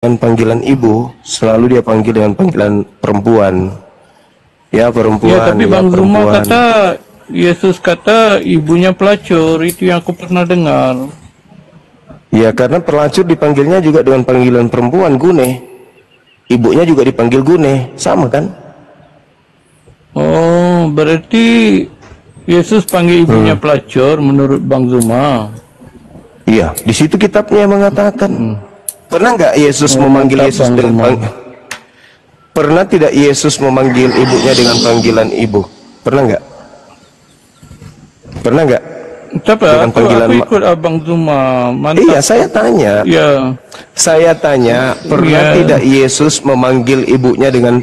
dengan panggilan ibu, selalu dia panggil dengan panggilan perempuan. Ya perempuan. Ya tapi ya, Bang Zuma perempuan. kata, Yesus kata ibunya pelacur, itu yang aku pernah dengar. Ya karena pelacur dipanggilnya juga dengan panggilan perempuan, Gune. Ibunya juga dipanggil Gune, sama kan? Oh, berarti Yesus panggil ibunya pelacur menurut Bang Zuma. Iya, di situ kitabnya mengatakan. Pernah nggak Yesus memanggil mantap, Yesus Bang dengan Zuma. Pernah tidak Yesus memanggil ibunya dengan panggilan ibu? Pernah nggak? Pernah nggak? Tapi Dengan aku ikut Abang Zuma. Mantap. Iya, saya tanya. Ya. Saya tanya, pernah tidak Yesus memanggil ibunya dengan...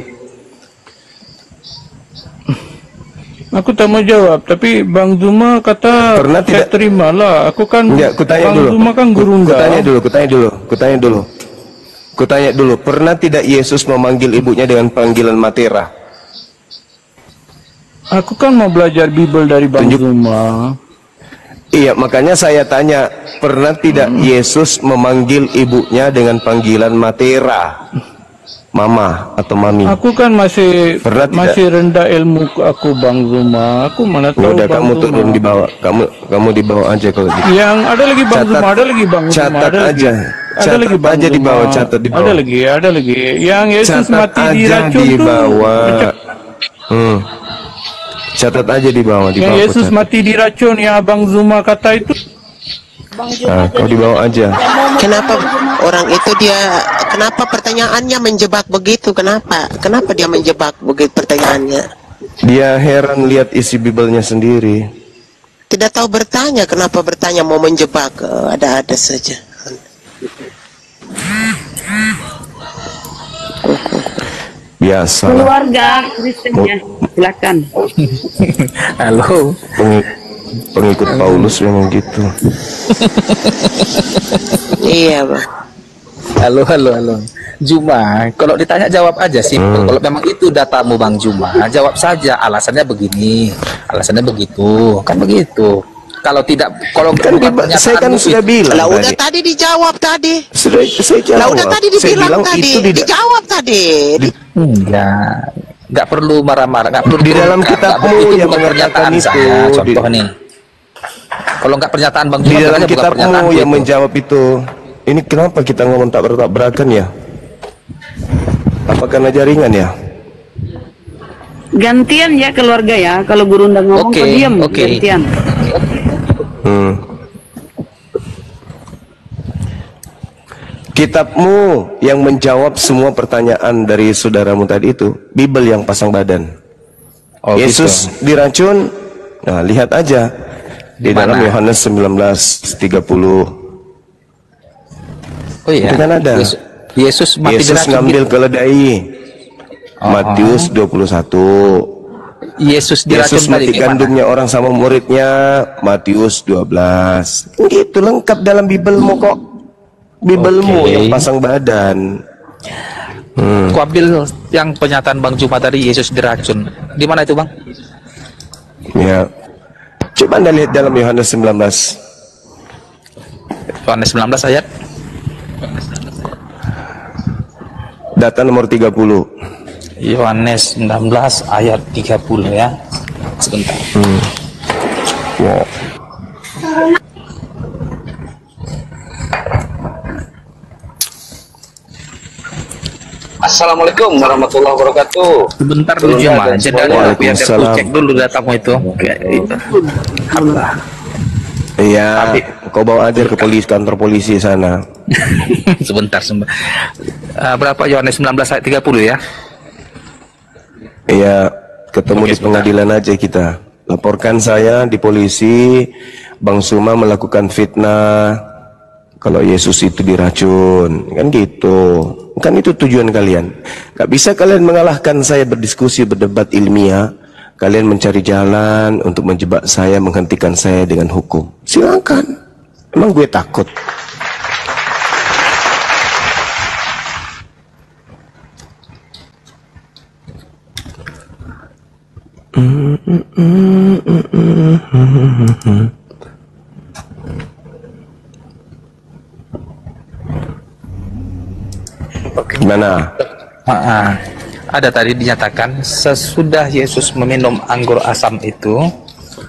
Aku tak mau jawab, tapi Bang Zuma kata Pernah saya tidak? terimalah. Aku kan Enggak, kutanya Bang dulu. Zuma kan guru Kutanya dulu. Pernah tidak Yesus memanggil ibunya dengan panggilan Matera? Aku kan mau belajar Bible dari Bang Zuma. Iya, makanya saya tanya, pernah tidak Yesus memanggil ibunya dengan panggilan Matera? Mama atau mami? Aku kan masih Pernah rendah ilmu aku Bang Zuma. Aku mana tahu udah, Bang kamu Zuma. turun di bawah. Kamu di bawah aja kalau gitu. Yang ada lagi Bang Zuma, ada lagi Bang Zuma, Catat ada lagi. aja. Ada lagi Bang aja di Zuma. bawah, catat di bawah. Ada lagi. Yang Yesus Catat mati aja diracun di tuh. bawah. Catat aja di bawah, Yang Yesus mati diracun yang Abang Zuma kata itu. Kau di bawah aja. Kenapa orang itu kenapa pertanyaannya menjebak begitu? Kenapa dia menjebak begitu pertanyaannya? Dia heran lihat isi Biblenya sendiri. Tidak tahu bertanya, kenapa bertanya mau menjebak? Ada-ada saja. Biasa. Keluarga Kristennya, silakan. Halo. Pengikut Paulus memang gitu. Iya, Bang. Halo. Juma, kalau ditanya jawab aja sih. Kalau memang itu datamu Bang Juma, jawab saja. Alasannya begini, alasannya begitu, kan begitu. Kalau tidak, kalau kan saya kan sudah bilang. Lah udah tadi dijawab tadi. Sudah saya jawab. Lah udah tadi dibilang tadi. Dijawab tadi. Enggak perlu marah-marah, enggak perlu di dalam kitabmu yang pernyataan itu. Saya, contoh nih. Kalau enggak pernyataan Bang Juma, di dalam kitabmu yang itu. menjawab itu. Ini kenapa kita ngomong tak bertabrakan ya? Apa karena jaringan ya? Gantian ya keluarga ya. Kalau guru undang ngomong kau diam, gantian. Kitabmu yang menjawab semua pertanyaan dari saudaramu tadi itu, Bible yang pasang badan. Yesus gitu. Diracun. Nah, lihat aja di dalam Yohanes 19:30. Oh iya. Itu kan ada. Yesus ngambil keledai. Matius 21. Yesus mati gandumnya orang sama muridnya. Matius 12. Gitu lengkap dalam Biblemu kok. Biblemu yang pasang badan. Aku ambil yang pernyataan Bang Juma tadi, Yesus diracun. Di mana itu Bang? Ya. Coba Anda lihat dalam Yohanes 19. Yohanes 19 ayat. Data nomor 30. Yohanes 19 ayat 30 ya. Sebentar. Wow. Assalamualaikum warahmatullahi wabarakatuh. Sebentar dulu Juma, biar aku cek dulu datamu itu. Iya, kau bawa aja ke kantor polisi sana. Sebentar. Berapa Yohanes 19 ayat 30 ya? Iya, ketemu di pengadilan aja kita. Laporkan saya di polisi, Bang Zuma melakukan fitnah. Kalau Yesus itu diracun, kan gitu. Kan itu tujuan kalian. Gak bisa kalian mengalahkan saya berdiskusi, berdebat ilmiah. Kalian mencari jalan untuk menjebak saya, menghentikan saya dengan hukum. Silakan. Emang gue takut? Gimana? Ada tadi dinyatakan sesudah Yesus meminum anggur asam itu,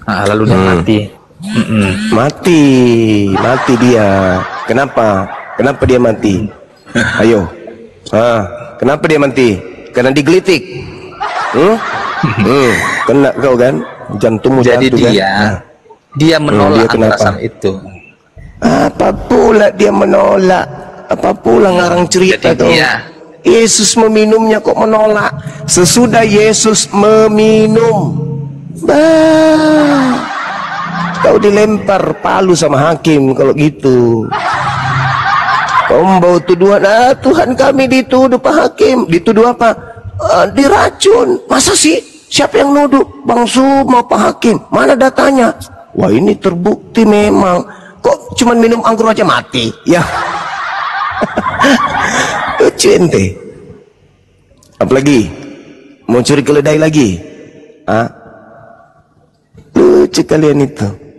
lalu dia mati. Mati dia. Kenapa dia mati? Ayo. Kenapa dia mati? Karena digelitik. Kena kau kan? Jantungmu Jadi jatuh dia kan? dia menolak Dia anggur kenapa? asam itu. Apa pula dia menolak? Apa pula ngarang cerita Jadi kau? dia Yesus meminumnya kok menolak? Sesudah Yesus meminum, kau dilempar palu sama hakim kalau gitu. Kau membawa tuduhan, Tuhan kami dituduh Pak Hakim. Dituduh apa? Diracun. Masa sih? Siapa yang nuduh? Bang Suma Pak Hakim. Mana datanya? Wah, ini terbukti memang. Kok cuma minum anggur aja mati? Ya. Lucu ente. Apalagi? Mau curi keledai lagi? Lucu kalian itu.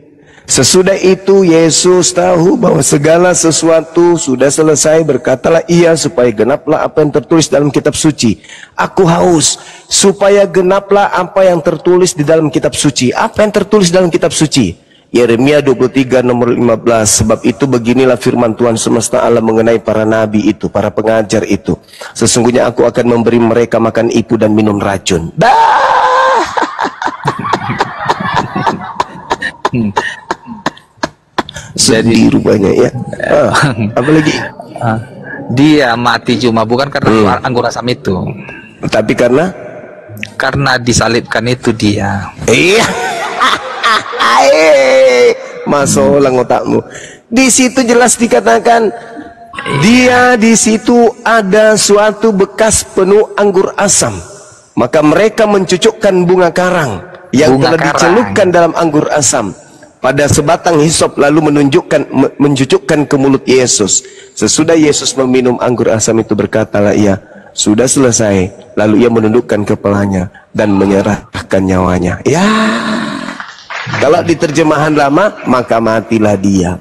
Sesudah itu Yesus tahu bahwa segala sesuatu sudah selesai. Berkatalah ia supaya genaplah apa yang tertulis dalam kitab suci. Aku haus supaya genaplah apa yang tertulis di dalam kitab suci. Apa yang tertulis dalam kitab suci? Yeremia 23 nomor 15. Sebab itu beginilah firman Tuhan semesta alam mengenai para nabi itu, para pengajar itu. Sesungguhnya aku akan memberi mereka makan ipu dan minum racun. Sedih rupanya ya. Apalagi dia mati cuma bukan karena anggur asam itu, tapi karena disalibkan itu dia. Iya. Masolang otakmu. Di situ jelas dikatakan dia di situ ada suatu bekas penuh anggur asam. Maka mereka mencucukkan bunga karang yang telah dicelupkan dalam anggur asam pada sebatang hisop, lalu mencucukkan ke mulut Yesus. Sesudah Yesus meminum anggur asam itu, berkatalah ia, sudah selesai. Lalu ia menundukkan kepalanya dan menyerahkan nyawanya. Ya, kalau di terjemahan lama, maka matilah dia.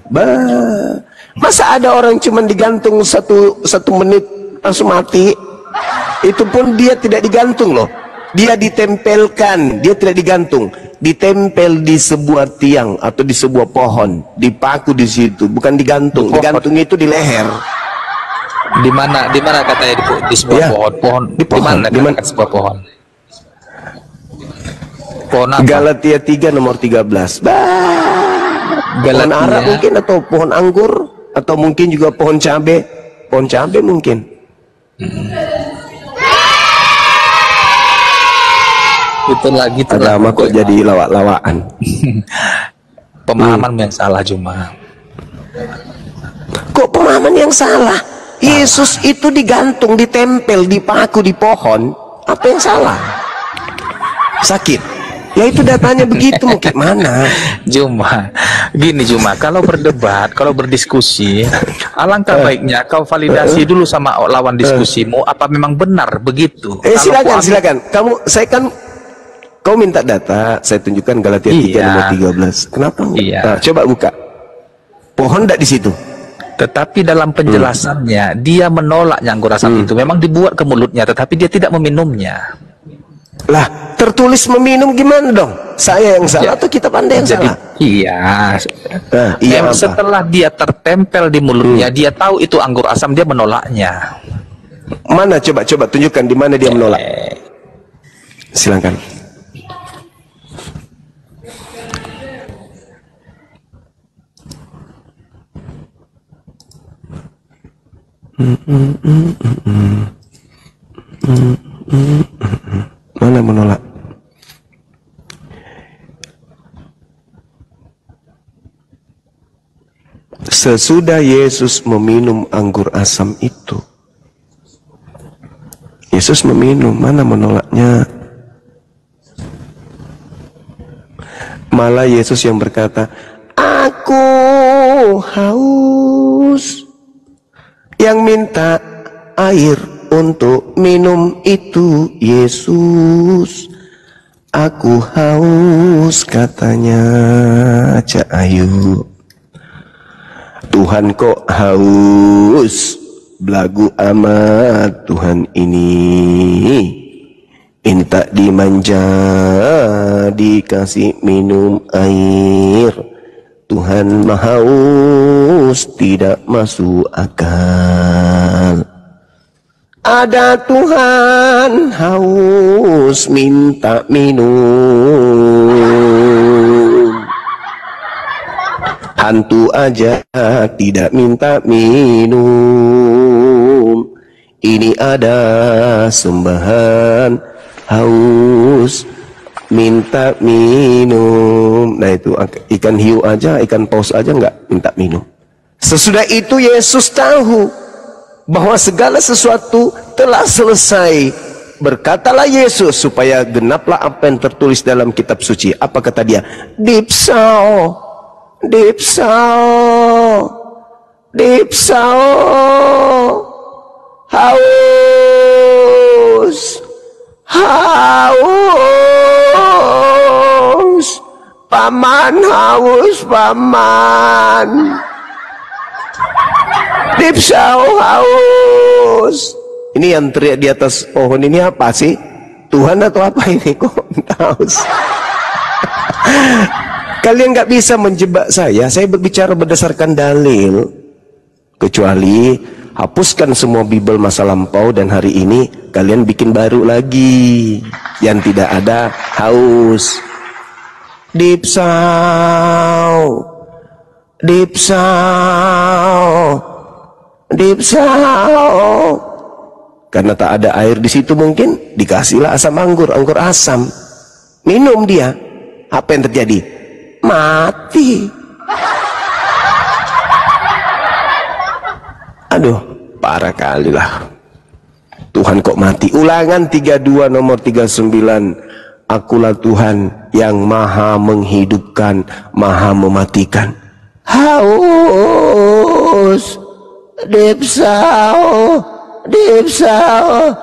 Masa ada orang cuma digantung satu menit langsung mati? Itu pun dia tidak digantung loh. Dia ditempelkan, dia tidak digantung, ditempel di sebuah tiang atau di sebuah pohon, dipaku di situ, bukan digantung. Digantung itu di leher. Di mana katanya di sebuah pohon? Di mana sebuah pohon? Pohon apa? Galatia 3 nomor 13. Pohon ara mungkin, atau pohon anggur, atau mungkin juga pohon cabe. Pohon cabe mungkin. Itu lagi agama kok jadi lawak-lawakan. Pemahaman yang salah cuma. Kok pemahaman yang salah? Yesus itu digantung, ditempel, dipaku di pohon. Apa yang salah? Sakit. Ya itu datanya begitu, mungkin mana? Cuma kalau berdebat, kalau berdiskusi, alangkah baiknya kau validasi dulu sama lawan diskusimu apa memang benar begitu. Silakan. Kau minta data, saya tunjukkan Galatia 3 nomor 13. Kenapa? Nah, coba buka. Pohon enggak di situ. Tetapi dalam penjelasannya dia menolak anggur asam itu. Memang dibuat ke mulutnya, tetapi dia tidak meminumnya. Lah, tertulis meminum gimana dong? Saya yang salah atau kita pandai yang salah? Iya. Iya. Setelah dia tertempel di mulutnya, dia tahu itu anggur asam, dia menolaknya. Mana coba tunjukkan di mana dia menolak. Silakan. Mana menolak? Sesudah Yesus meminum anggur asam itu, Yesus meminum, mana menolaknya? Malah Yesus yang berkata, aku haus. Yang minta air untuk minum itu Yesus. Aku haus, katanya Cak Ayu. Tuhan kok haus? belagu amat Tuhan ini. Minta dimanja, dikasih minum air. Tuhan mah haus, tidak masuk akal. Ada Tuhan haus, minta minum. Hantu aja tidak minta minum. Ini ada sembahan haus, minta minum. Nah itu ikan hiu aja, ikan paus aja nggak minta minum. Sesudah itu Yesus tahu bahwa segala sesuatu telah selesai. Berkatalah Yesus supaya genaplah apa yang tertulis dalam kitab suci. Apa kata dia? Dipsao, dipsao, dipsao, haus, haus, paman haus, paman. Dipsau haus. Ini yang teriak di atas pohon ini apa sih? Tuhan atau apa ini? Kok haus? Kalian nggak bisa menjebak saya. Saya berbicara berdasarkan dalil. Kecuali hapuskan semua Bible masa lampau dan hari ini kalian bikin baru lagi yang tidak ada haus. Dipsau, dipsau, dipsau. Karena tak ada air di situ mungkin dikasihlah asam anggur, anggur asam. Minum dia. Apa yang terjadi? Mati. Aduh, parah kali lah. Tuhan kok mati. Ulangan 32 nomor 39. Akulah Tuhan yang maha menghidupkan, maha mematikan. Haus, dipsau, dipsau,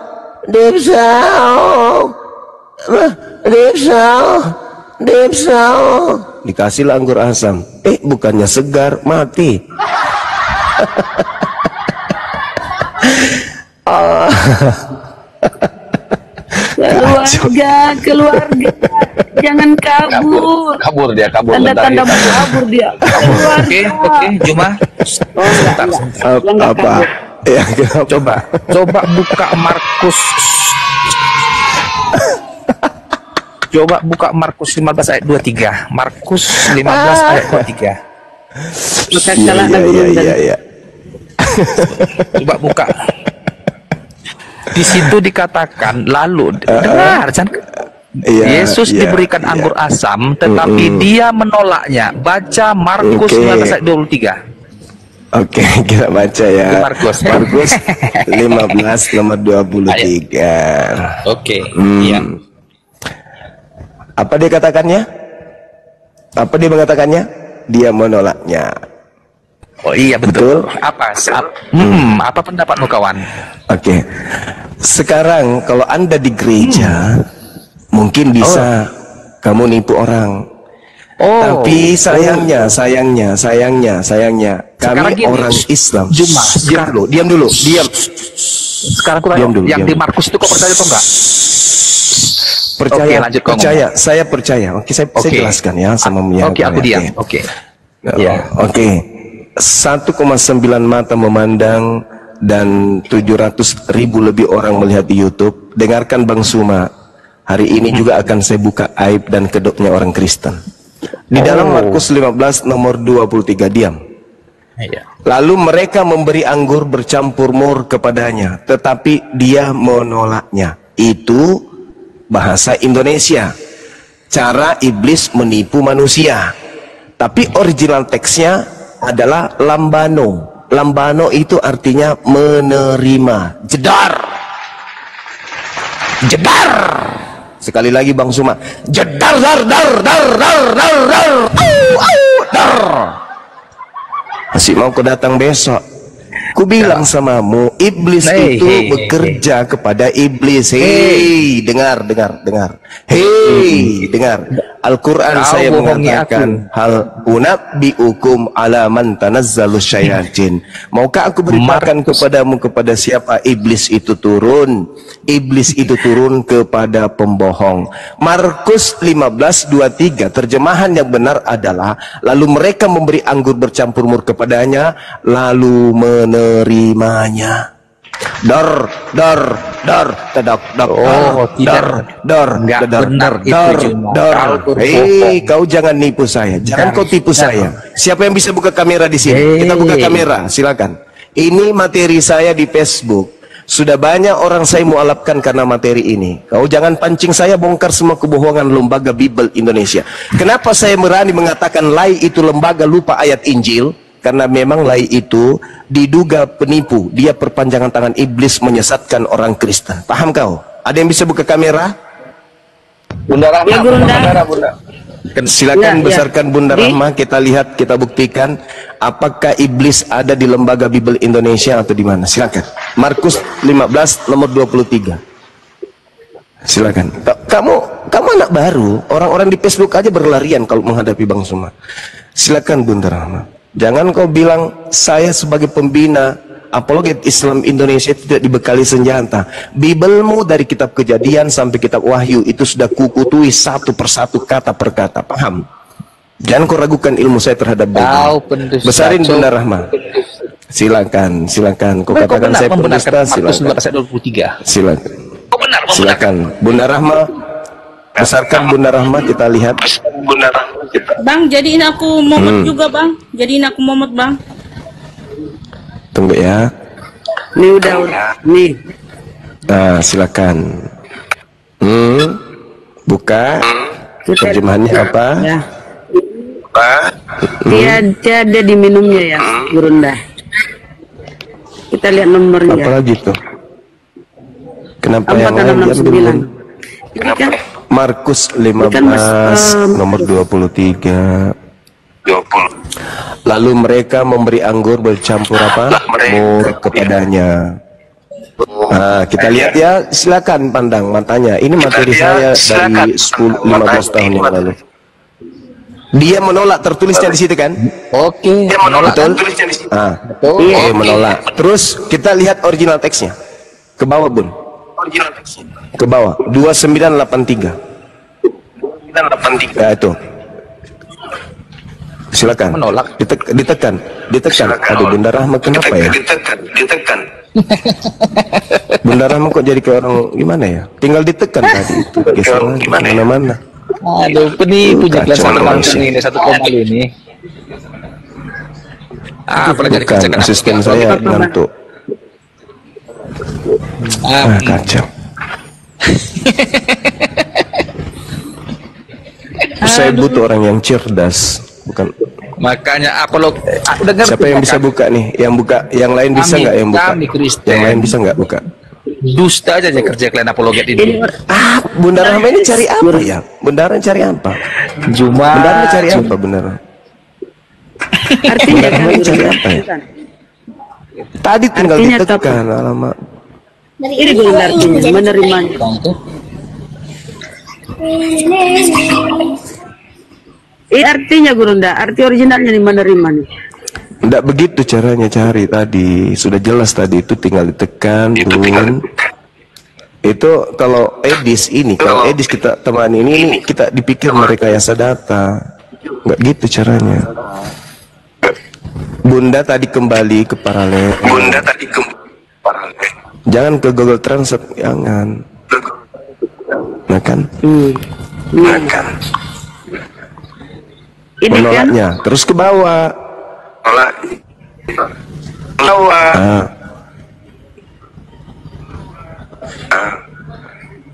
dipsau, dipsau, dipsau. Dikasih anggur asam. Bukannya segar, mati. Keluarga, jangan kabur. Kabur dia, kabur. Tanda-tanda kabur dia. Oke, Juma. Apa? Ya, Coba buka Markus. Coba buka Markus 15 ayat 23. Markus 15 ayat 23. Iya. Coba buka. Di situ dikatakan lalu dengar Yesus diberikan anggur asam tetapi dia menolaknya. Baca Markus 15 ayat 23. Oke, kita baca ya. Markus 15 nomor 23. Oke. Iya. Apa dia katakannya? Apa dia mengatakannya? Dia menolaknya. Oh iya betul. Apa pendapatmu kawan? Oke. Sekarang kalau Anda di gereja mungkin bisa kamu nipu orang. Tapi sayangnya kami gini, orang Islam. Diam dulu. Sekarang aku tanya, yang di Markus itu kok percaya atau enggak? Percaya, Oke, lanjut percaya. Saya percaya. Oke, saya jelaskan ya sama yang Oke, aku diam. Oke. Ya. Oke. 1,9 mata memandang dan 700.000 lebih orang melihat di YouTube. Dengarkan Bang Suma. Hari ini juga akan saya buka aib dan kedoknya orang Kristen. Di dalam Markus 15 nomor 23, diam. Iya. Lalu mereka memberi anggur bercampur mur kepadanya, tetapi dia menolaknya. Itu bahasa Indonesia. Cara iblis menipu manusia. Tapi original teksnya adalah lambano. Lambano itu artinya menerima. Jedar. Jedar. Sekali lagi Bang Suma. Jedar dar dar dar dar dar dar. Au au dar. Masih mau kau datang besok. Ku bilang samamu, iblis itu bekerja kepada iblis. Hei, dengar. Hei, dengar. Al-Quran saya mengatakan hal unabbiukum ala man tanazzalu syayatin. Maukah aku beritakan kepadamu kepada siapa iblis itu turun? Iblis itu turun kepada pembohong. Markus 15:23 terjemahan yang benar adalah lalu mereka memberi anggur bercampur mur kepadanya lalu menerimanya. Dor, tedok, hei, kau jangan nipu saya, jangan kau tipu saya. Siapa yang bisa buka kamera di sini? Kita buka kamera, silakan. Ini materi saya di Facebook. Sudah banyak orang saya mualafkan karena materi ini. Kau jangan pancing saya bongkar semua kebohongan lembaga Bible Indonesia. Kenapa saya berani mengatakan Lai itu lembaga lupa ayat Injil? Karena memang Lai itu diduga penipu. Dia perpanjangan tangan iblis menyesatkan orang Kristen. Paham kau? Ada yang bisa buka kamera? Bunda Rahma, Ya, Bunda. Bunda. Silakan Ya, besarkan Bunda Rahma, kita lihat, kita buktikan apakah iblis ada di lembaga Bible Indonesia atau di mana. Silakan. Markus 15 nomor 23. Silakan. Kamu anak baru, orang-orang di Facebook aja berlarian kalau menghadapi Bang Suma. Silakan Bunda Rahma. Jangan kau bilang saya sebagai pembina apologet Islam Indonesia tidak dibekali senjata. Bibelmu dari kitab Kejadian sampai kitab Wahyu itu sudah kukutui satu persatu kata per kata. Paham? Jangan kau ragukan ilmu saya terhadap Bible. Besarin Bunda Rahma. Silakan. Kau katakan saya pendusta, silakan. Silakan. Bunda Rahma. Besarkan Bunda Rahma, kita lihat. Bang, jadiin aku momot juga Bang. Jadiin aku momot Bang. Tunggu ya. Nih udah. Nih. Nah, silakan. Buka. Terjemahannya apa? Ya. Dia ada di minumnya ya, Gurunda. Kita lihat nomornya. Apa lagi tuh? Kenapa yang lain diambil? 469. Ini kan Markus 15 nomor 23. Lalu mereka memberi anggur bercampur apa? Mur kepadanya. Nah, kita lihat ya, silakan pandang matanya. Ini materi saya dari 15 tahun yang lalu. Dia menolak, tertulisnya di situ kan? Oke. Dia menolak, tertulisnya di situ. Iya, menolak. Terus kita lihat original teksnya. Ke bawah, Bun. Ke bawah 2983. Ya itu. Silakan. Menolak. Ditekan. Aduh, Bunda Rahma kenapa ya? Ditekan. Bunda Rahma kok jadi kayak orang gimana ya? Tinggal ditekan tadi itu. Geser lagi mana-mana. Aduh, penipu jelas Kacau langsung ini 1,5 ini. Apalagi Bukan, asisten saya ngantuk. Kacau. Saya butuh orang yang cerdas, bukan. Makanya apolog. Siapa yang bisa buka nih? Yang buka, yang lain bisa nggak yang buka? Yang lain bisa nggak buka? Dusta aja kerja kalian apologet ini. Bunda Rahma ini cari apa ya? Bunda Rahma cari apa? Bunda Rahma cari apa, Bunda Rahma? artinya kan cari apa ya? Tadi tinggal Artinya ditekan, alamak. ini Gurunda artinya menerimanya. Ini artinya Gurunda, arti originalnya nih menerima nih. Tidak begitu caranya cari tadi. Sudah jelas tadi itu tinggal ditekan, Bun. Itu kalau Edis ini, kalau Edis kita teman ini kita dipikir merekayasa data. Nggak gitu caranya. Bunda tadi kembali ke paralel. Jangan ke Google Translate, jangan. Nah kan? Ini kan Menolaknya, terus ke bawah.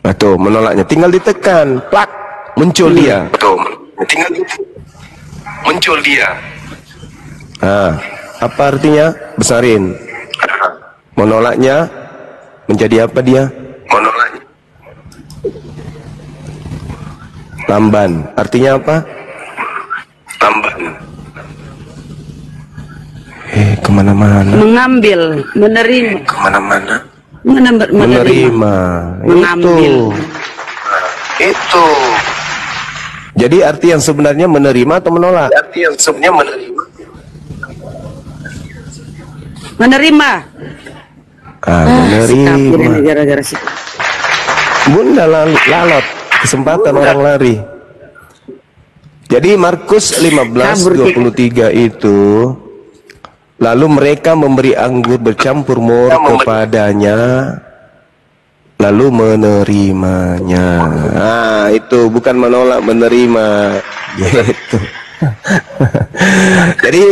Nah tuh menolaknya, tinggal ditekan, plak, muncul dia. Nah, apa artinya? Besarin. Menolaknya menjadi apa dia? Lamban. Artinya apa? kemana-mana. Mengambil, menerima. Kemana-mana. Menerima. Mengambil. Itu. Jadi arti yang sebenarnya menerima atau menolak? Arti yang sebenarnya menerima. Menerima. Menerima. Gara-gara sih. Bunda lalot, kesempatan orang lari. Jadi Markus 15:23 itu, lalu mereka memberi anggur bercampur mur kepadanya, lalu menerimanya. Itu bukan menolak, menerima. Gitu. Jadi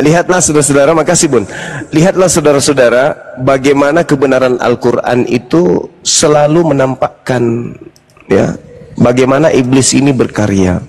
lihatlah saudara-saudara, makasih Bun. Lihatlah saudara-saudara, bagaimana kebenaran Al-Quran itu selalu menampakkan, ya, bagaimana iblis ini berkarya.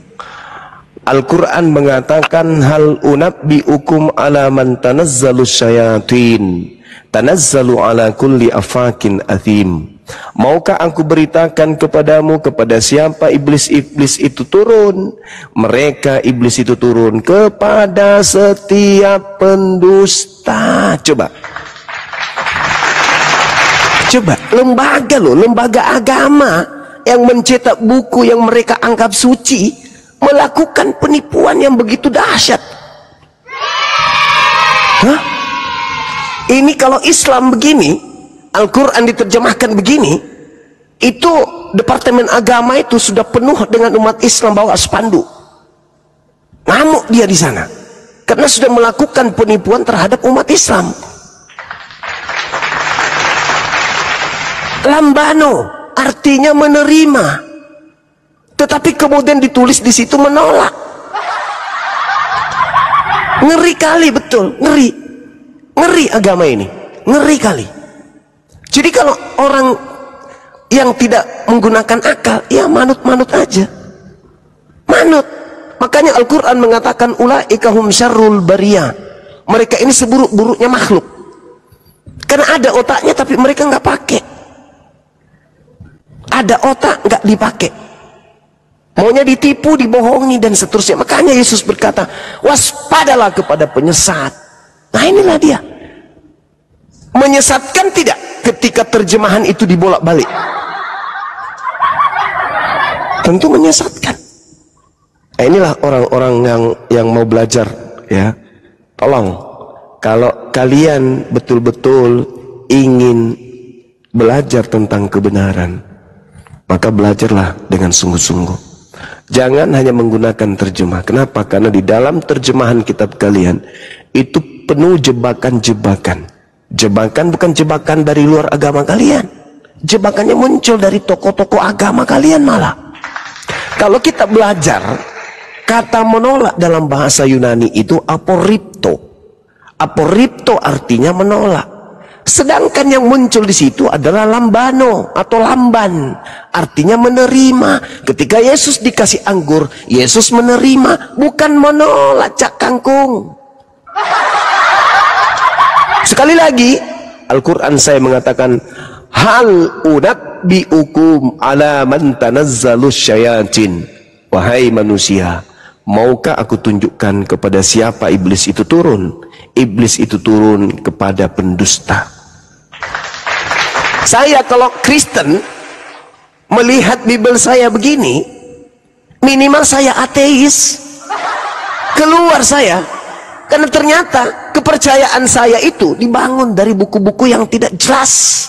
Al-Quran mengatakan, hal unabbi'ukum ala man tanazzalu syayatin tanazzalu ala kulli afakin athim. Maukah aku beritakan kepadamu kepada siapa iblis-iblis itu turun? Mereka iblis itu turun kepada setiap pendusta. Coba lembaga loh, lembaga agama yang mencetak buku yang mereka anggap suci melakukan penipuan yang begitu dahsyat. Hah? Ini kalau Islam begini, Al-Quran diterjemahkan begini, itu Departemen Agama itu sudah penuh dengan umat Islam bawa spanduk. Ngamuk dia di sana karena sudah melakukan penipuan terhadap umat Islam. Lambano artinya menerima, tetapi kemudian ditulis di situ menolak. Ngeri kali, betul, ngeri agama ini, ngeri kali. Jadi kalau orang yang tidak menggunakan akal, ya manut-manut aja, manut. Makanya Al-Quran mengatakan ulaika hum syarrul bariyah, mereka ini seburuk-buruknya makhluk, karena ada otaknya tapi mereka nggak pakai. Ada otak nggak dipakai, maunya ditipu, dibohongi dan seterusnya. Makanya Yesus berkata, waspadalah kepada penyesat. Nah inilah dia, menyesatkan tidak ketika terjemahan itu dibolak-balik? Tentu menyesatkan. Nah, inilah orang-orang yang mau belajar, ya. Tolong, kalau kalian betul-betul ingin belajar tentang kebenaran, maka belajarlah dengan sungguh-sungguh. Jangan hanya menggunakan terjemah. Kenapa? Karena di dalam terjemahan kitab kalian itu penuh jebakan-jebakan. Jebakan bukan jebakan dari luar agama kalian. Jebakannya muncul dari tokoh-tokoh agama kalian malah. Kalau kita belajar, kata menolak dalam bahasa Yunani itu aporipto. Aporipto artinya menolak. Sedangkan yang muncul di situ adalah lambano atau lamban, artinya menerima. Ketika Yesus dikasih anggur, Yesus menerima, bukan menolak, cak kangkung. Sekali lagi, Al-Quran saya mengatakan, hal unabbi'ukum ala man tanazzalus syayatin. Wahai manusia, maukah aku tunjukkan kepada siapa iblis itu turun? Iblis itu turun kepada pendusta. Saya kalau Kristen melihat Bible saya begini, minimal saya ateis. Keluar saya, karena ternyata kepercayaan saya itu dibangun dari buku-buku yang tidak jelas.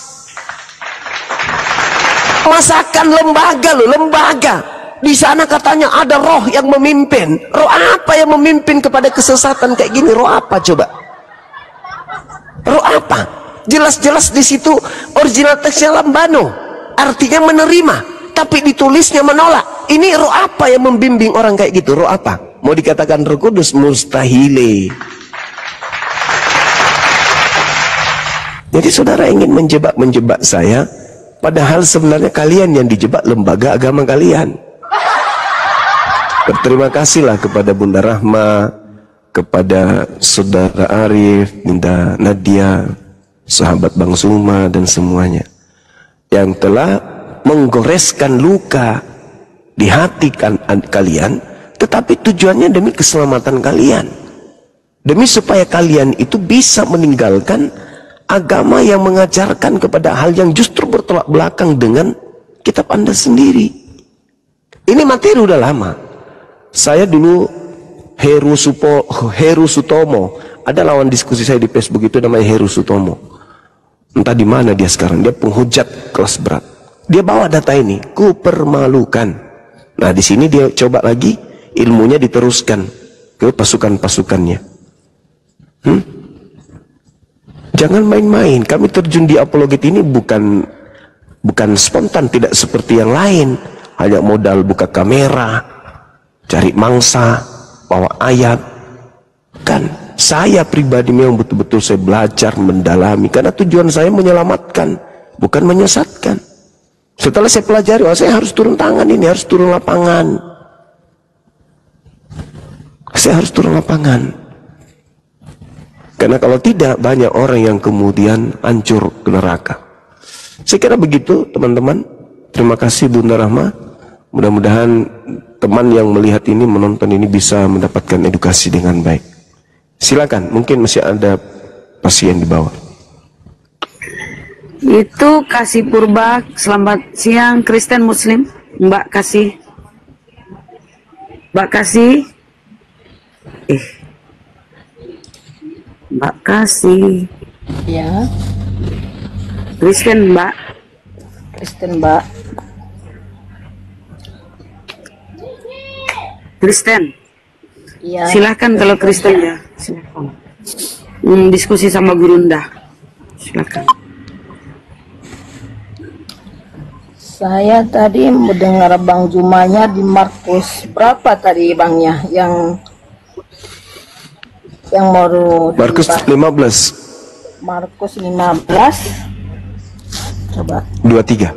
Masakan lembaga loh, lembaga. Di sana katanya ada roh yang memimpin. Roh apa yang memimpin kepada kesesatan kayak gini? Roh apa coba? Roh apa? Jelas-jelas di situ original teksnya lambano, artinya menerima, tapi ditulisnya menolak. Ini roh apa yang membimbing orang kayak gitu? Roh apa? Mau dikatakan Roh Kudus? Mustahile. Jadi saudara ingin menjebak saya, padahal sebenarnya kalian yang dijebak lembaga agama kalian. Berterima kasihlah kepada Bunda Rahma, kepada Saudara Arif, Bunda Nadia, sahabat Bang Suma dan semuanya yang telah menggoreskan luka di hati kalian, tetapi tujuannya demi keselamatan kalian. Demi supaya kalian itu bisa meninggalkan agama yang mengajarkan kepada hal yang justru bertolak belakang dengan kitab Anda sendiri. Ini materi udah lama. Saya dulu Heru Sutomo, ada lawan diskusi saya di Facebook itu namanya Heru Sutomo. Entah di mana dia sekarang, dia penghujat kelas berat. Dia bawa data ini, kupermalukan. Nah, di sini dia coba lagi ilmunya diteruskan ke pasukan-pasukannya. Jangan main-main. Kami terjun di apologet ini bukan spontan, tidak seperti yang lain. Hanya modal buka kamera, cari mangsa, bawa ayat. Kan saya pribadi memang betul-betul saya belajar mendalami, karena tujuan saya menyelamatkan, bukan menyesatkan. Setelah saya pelajari, saya harus turun tangan ini, harus turun lapangan. Saya harus turun lapangan. Karena kalau tidak, banyak orang yang kemudian hancur ke neraka. Saya kira begitu, teman-teman. Terima kasih Bunda Rahma. Mudah-mudahan teman yang melihat ini, menonton ini bisa mendapatkan edukasi dengan baik. Silakan, mungkin masih ada pasien di bawah. Itu Kasih Purba, selamat siang Kristen Muslim, Mbak Kasih. Mbak Kasih. Mbak Kasih. Ya, Kristen Mbak. Kristen Mbak. Kristen. Iya. Silakan kalau Kristen ya. Silakan. Diskusi sama Gurunda. Silakan. Saya tadi mendengar Bang Jumanya di Markus berapa tadi Bangnya yang baru Markus 15. Markus 15. Coba 23.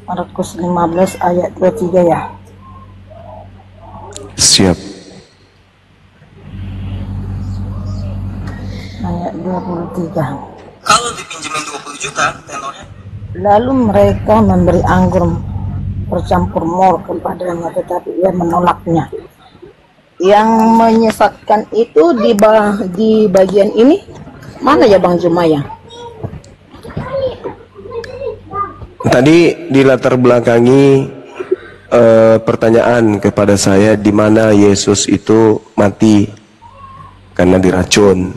Markus 15 ayat 23 ya. Siap. Ayat 23. Kalau dipinjemin 20 juta tenornya. Lalu mereka memberi anggur bercampur mor kepadanya, tetapi ia menolaknya. Yang menyesatkan itu di bagian ini mana ya Bang Jumaya? Tadi di latar belakangi pertanyaan kepada saya, di mana Yesus itu mati karena diracun.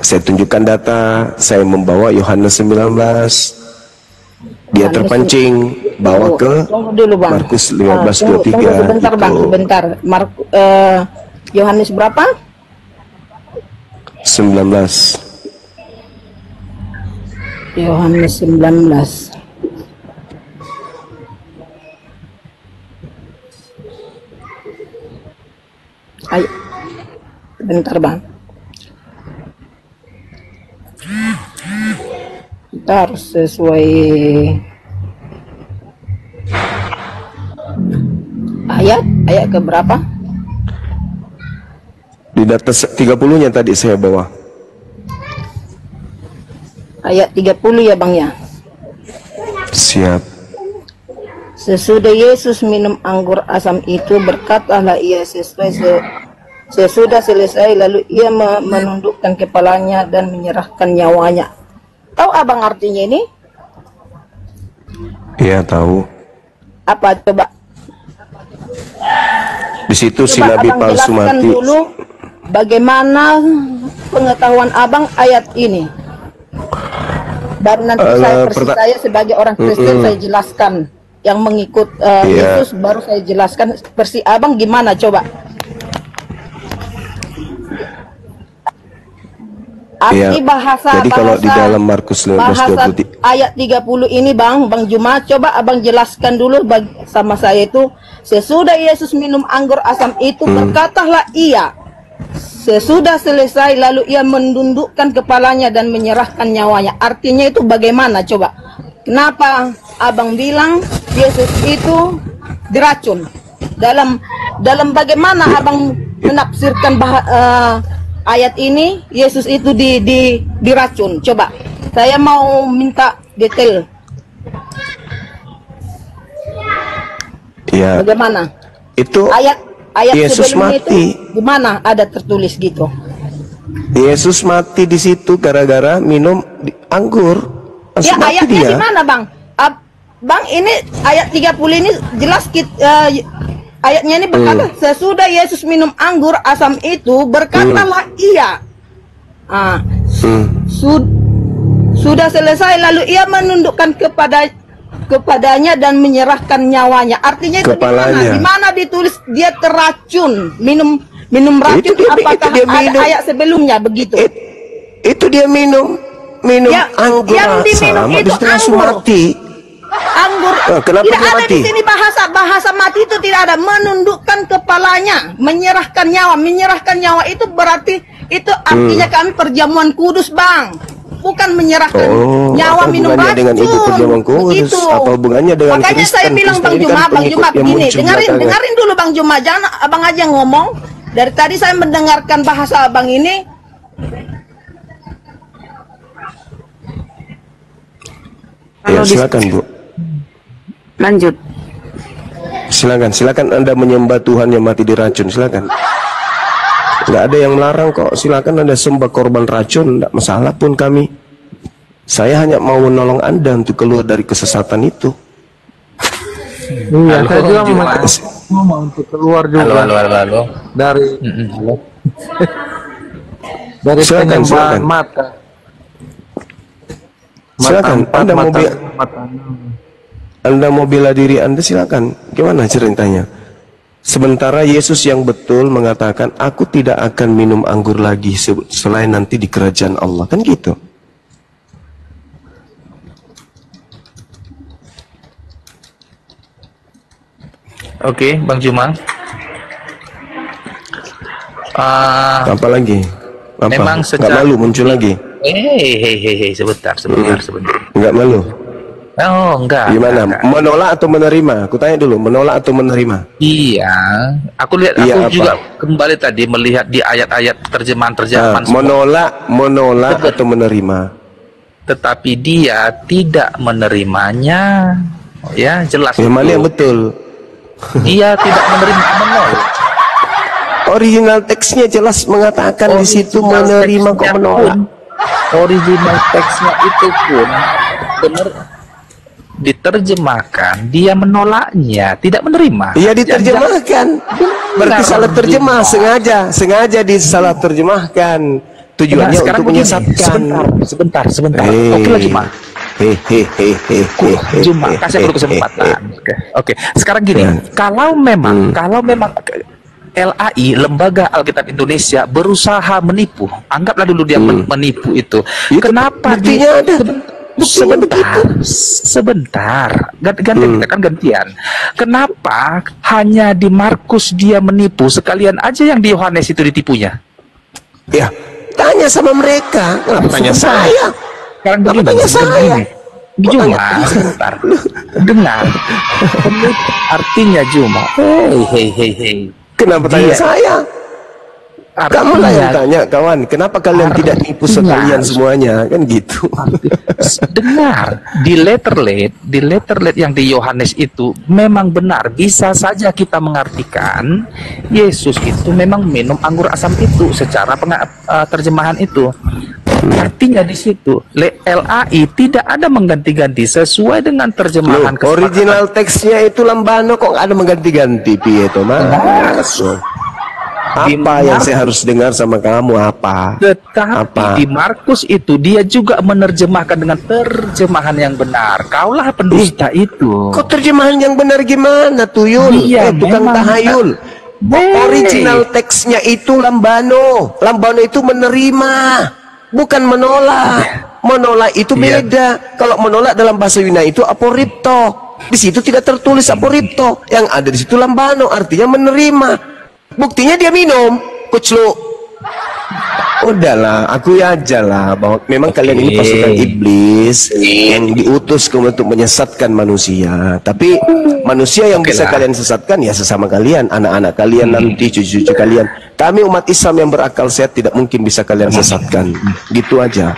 Saya tunjukkan data, saya membawa Yohanes 19, dia terpancing, bawa ke dulu, Bang. Markus 15:23. Tunggu sebentar gitu. Bang, sebentar. Yohanes berapa? 19. Yohanes 19. Ayo, bentar Bang. Kita harus sesuai ayat ke berapa? Di data 30-nya tadi saya bawa. Ayat 30 ya Bang ya. Siap. Sesudah Yesus minum anggur asam itu, berkatalah ia sesudah selesai, lalu ia menundukkan kepalanya dan menyerahkan nyawanya. Tahu Abang artinya ini? Iya, tahu. Apa coba? Di situ si Coba Nabi Abang palsu jelaskan mati. dulu bagaimana pengetahuan Abang ayat ini. Baru nanti saya sebagai orang Kristen saya jelaskan. Yang mengikut Yesus baru saya jelaskan. Versi Abang gimana coba? Arti bahasa Jadi kalau di dalam Markus 15:23 ayat 30 ini Bang Juma, coba Abang jelaskan dulu sama saya itu. Sesudah Yesus minum anggur asam itu, berkatalah ia, sesudah selesai, lalu ia menundukkan kepalanya dan menyerahkan nyawanya. Artinya itu bagaimana coba? Kenapa Abang bilang Yesus itu diracun? Dalam bagaimana Abang menafsirkan ayat ini Yesus itu diracun? Coba saya mau minta detail. Ya. Bagaimana? Itu ayat Yesus sebelumnya mati. itu gimana ada tertulis gitu? Yesus mati di situ gara-gara minum anggur. Ya, Langsung mati ayatnya dia. di mana, Bang? Bang, ini ayat 30 ini jelas ayatnya ini berkata, sesudah Yesus minum anggur asam itu, berkatalah ia. Sudah selesai, lalu ia menundukkan kepadanya dan menyerahkan nyawanya. Artinya itu Kepalanya. di mana ditulis dia terracun, minum racun? Apakah dia ada minum. ayat sebelumnya begitu? Itu dia minum anggur yang diminum asam, itu habis langsung anggur. mati. Anggur. Kenapa Tidak dia ada mati? di sini bahasa mati itu tidak ada. Menundukkan kepalanya, menyerahkan nyawa itu berarti itu artinya kami perjamuan kudus, Bang. Bukan menyerahkan nyawa apa minum hubungannya racun. dengan ibu perjamuan kudus? Begitu. Apa hubungannya dengan Makanya Kristen? saya bilang Kristen Bang ini Juma, kan Bang pengikut Juma yang begini. muncul belakangan. Dengarin dulu Bang Juma. Jangan Abang aja ngomong. Dari tadi saya mendengarkan bahasa Abang ini. Ya, silakan Bu. Lanjut. Silakan Anda menyembah Tuhan yang mati diracun, silakan. Nggak ada yang melarang kok, silakan Anda sembah korban racun, nggak masalah pun kami. Saya hanya mau menolong Anda untuk keluar dari kesesatan itu. Iya, saya juga mau untuk keluar juga. Halo. Dari dari Silakan, penyembahan silakan. mata. Silakan, mata. Anda mau bela diri Anda, silakan. Gimana ceritanya? Sementara Yesus yang betul mengatakan, aku tidak akan minum anggur lagi selain nanti di kerajaan Allah, kan gitu. Oke, Bang Juma. Apa lagi? Apa? Memang Nggak secara malu muncul lagi? Sebentar. Nggak malu? Oh, enggak. Gimana? Enggak. Menolak atau menerima? Aku tanya dulu, menolak atau menerima? Iya, aku lihat, Iya, aku apa? juga kembali tadi melihat di ayat-ayat terjemahan Menolak atau menerima? tetapi dia tidak menerimanya. Ya, jelas. Yang mana itu. yang betul? Dia tidak menerima, menolak. Original teksnya jelas mengatakan di situ menerima kok menolak. Original teksnya itu pun benar diterjemahkan, dia menolaknya, tidak menerima. Iya, diterjemahkan. Berarti salah terjemah, sengaja disalah terjemahkan. Tujuannya sekarang untuk begini, menyesatkan. Sebentar. Oke lagi, Mak. Cuma kasih dulu kesempatan. Oke. Sekarang gini, kalau memang LAI, Lembaga Alkitab Indonesia, berusaha menipu, anggaplah dulu dia menipu itu. Kenapa buktinya ada? Sebentar, gantian kita kan gantian. Kenapa hanya di Markus dia menipu, sekalian aja yang di Yohanes itu ditipunya? Ya, tanya sama mereka. Kenapa tanya saya? Sekarang begini, tanya saya? Juma, sebentar. Dengar. Artinya Juma. Hei. Kenapa tanya saya? Kamu lah yang tanya, kawan. Kenapa kalian tidak tipu sekalian semuanya? Kan gitu. Dengar, di letterlet yang di Yohanes itu memang benar. Bisa saja kita mengartikan Yesus itu memang minum anggur asam itu secara terjemahan itu. Artinya di situ LAI tidak ada mengganti-ganti sesuai dengan terjemahan. Original teksnya itu Lambano, kok nggak ada mengganti-ganti, piye to, Mas? Apa yang saya harus dengar sama kamu? Apa? Tetapi di Markus itu dia juga menerjemahkan dengan terjemahan yang benar. Kaulah pendusta itu. Kok terjemahan yang benar gimana, Tuyul? Iya, tukang tahayul. Original teksnya itu Lambano. Lambano itu menerima, bukan menolak. Menolak itu beda. Kalau menolak dalam bahasa Yunani itu aporipto. Di situ tidak tertulis aporipto. Yang ada di situ Lambano, artinya menerima. Buktinya dia minum, kuclu. Udahlah, aku aja lah bahwa memang kalian ini pasukan iblis yang diutus untuk menyesatkan manusia. Tapi manusia yang bisa kalian sesatkan ya sesama kalian, anak-anak kalian nanti, cucu-cucu kalian. Kami umat Islam yang berakal sehat tidak mungkin bisa kalian sesatkan. Gitu aja.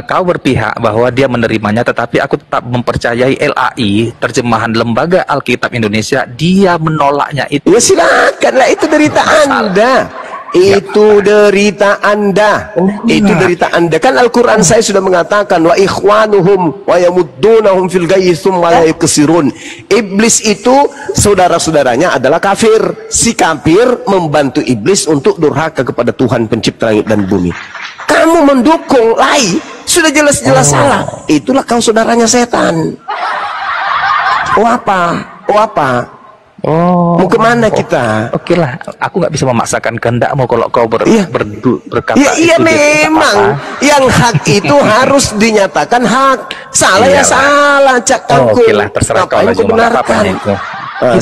kau berpihak bahwa dia menerimanya, tetapi aku tetap mempercayai LAI, terjemahan Lembaga Alkitab Indonesia, dia menolaknya itu. Ya silakanlah, itu derita Anda. Itu derita Anda. Itu derita Anda. Kan Al-Quran saya sudah mengatakan, wa ikhwanuhum wa yamuddunahum fil ghayyi tsumma la yuqsirun. Iblis itu saudara-saudaranya adalah kafir. Si kafir membantu iblis untuk durhaka kepada Tuhan pencipta langit dan bumi. Kamu mendukung lai, sudah jelas-jelas salah. Itulah kau saudaranya setan. Oh apa? Oh apa? Mau kemana kita? Oke lah, aku nggak bisa memaksakan kehendakmu kalau kau berkata iya itu memang yang hak itu harus dinyatakan hak. Salah ya salah, Cak Tangkul. Oke lah, terserah kau lah, benarkan.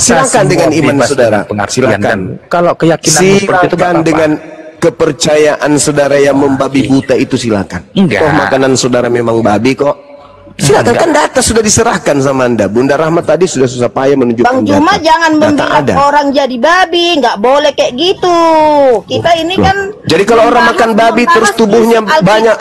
Silakan dengan iman saudara. Silakan. Kalau keyakinan seperti itu silakan dengan kepercayaan saudara yang membabi buta itu silakan. Enggak. Oh, makanan saudara memang babi kok. Silakan, kan data sudah diserahkan sama Anda. Bunda Rahmat tadi sudah susah payah menunjukkan Bang Juma data. jangan Data membilang ada. orang jadi babi, nggak boleh kayak gitu. Kita ini kan Jadi kalau orang makan babi terus tubuhnya banyak.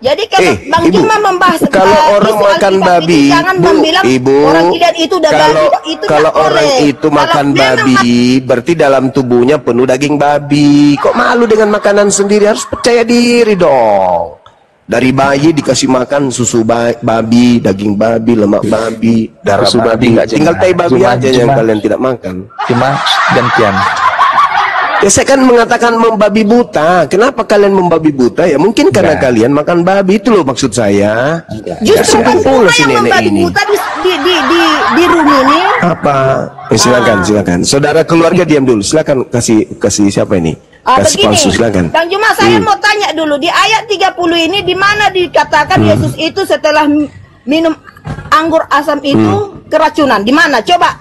Jadi kalau Bang Ibu, Juma membahas kalau orang isu makan Alkitab babi, ini, jangan membilang Ibu, orang tidak itu udah babi, itu kalau nggak orang boleh. itu Kalau makan dia babi, berarti dalam tubuhnya penuh daging babi. Kok malu dengan makanan sendiri? Harus percaya diri dong. Dari bayi dikasih makan susu babi, daging babi, lemak babi, darah Susu babi. babi nggak Tinggal tai babi Cuma- aja yang cuma- kalian tidak makan. cuma gantian. Ya saya kan mengatakan membabi buta. Kenapa kalian membabi buta? Ya mungkin karena kalian makan babi, itu loh maksud saya. Justru Bang Juma si yang nenek membabi ini. buta di room ini. Apa? Silakan, silakan. Saudara keluarga diam dulu. Silakan kasih siapa ini? Kasih Begini, palsu, silakan. Bang Juma, saya mau tanya dulu di ayat 30 ini di mana dikatakan Yesus itu setelah minum anggur asam itu keracunan? Di mana? Coba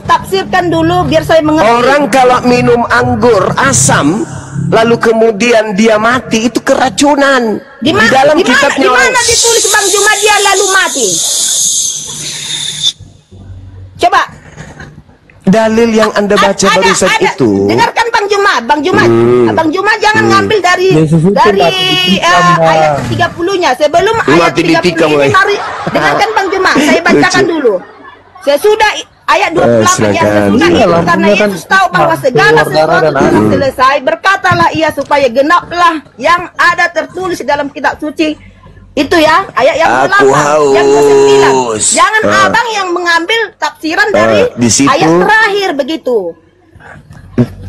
tafsirkan dulu biar saya mengerti. Orang kalau minum anggur asam lalu kemudian dia mati, itu keracunan. Di dalam kitabnya di mana ditulis Bang Juma dia lalu mati? Coba. Dalil yang Anda baca barusan itu. Dengarkan Bang Juma jangan ngambil dari ayat 30-nya. Sebelum ayat 30 ini mari dengarkan Bang Juma, saya bacakan dulu. Sesudah ayat 28 yang sesudah itu karena Yesus tahu bahwa segala sesuatu telah selesai, berkatalah ia supaya genaplah yang ada tertulis dalam kitab suci. Itu ya, ayat yang ke-8, yang ke-9. Jangan abang yang mengambil tafsiran dari ayat terakhir begitu.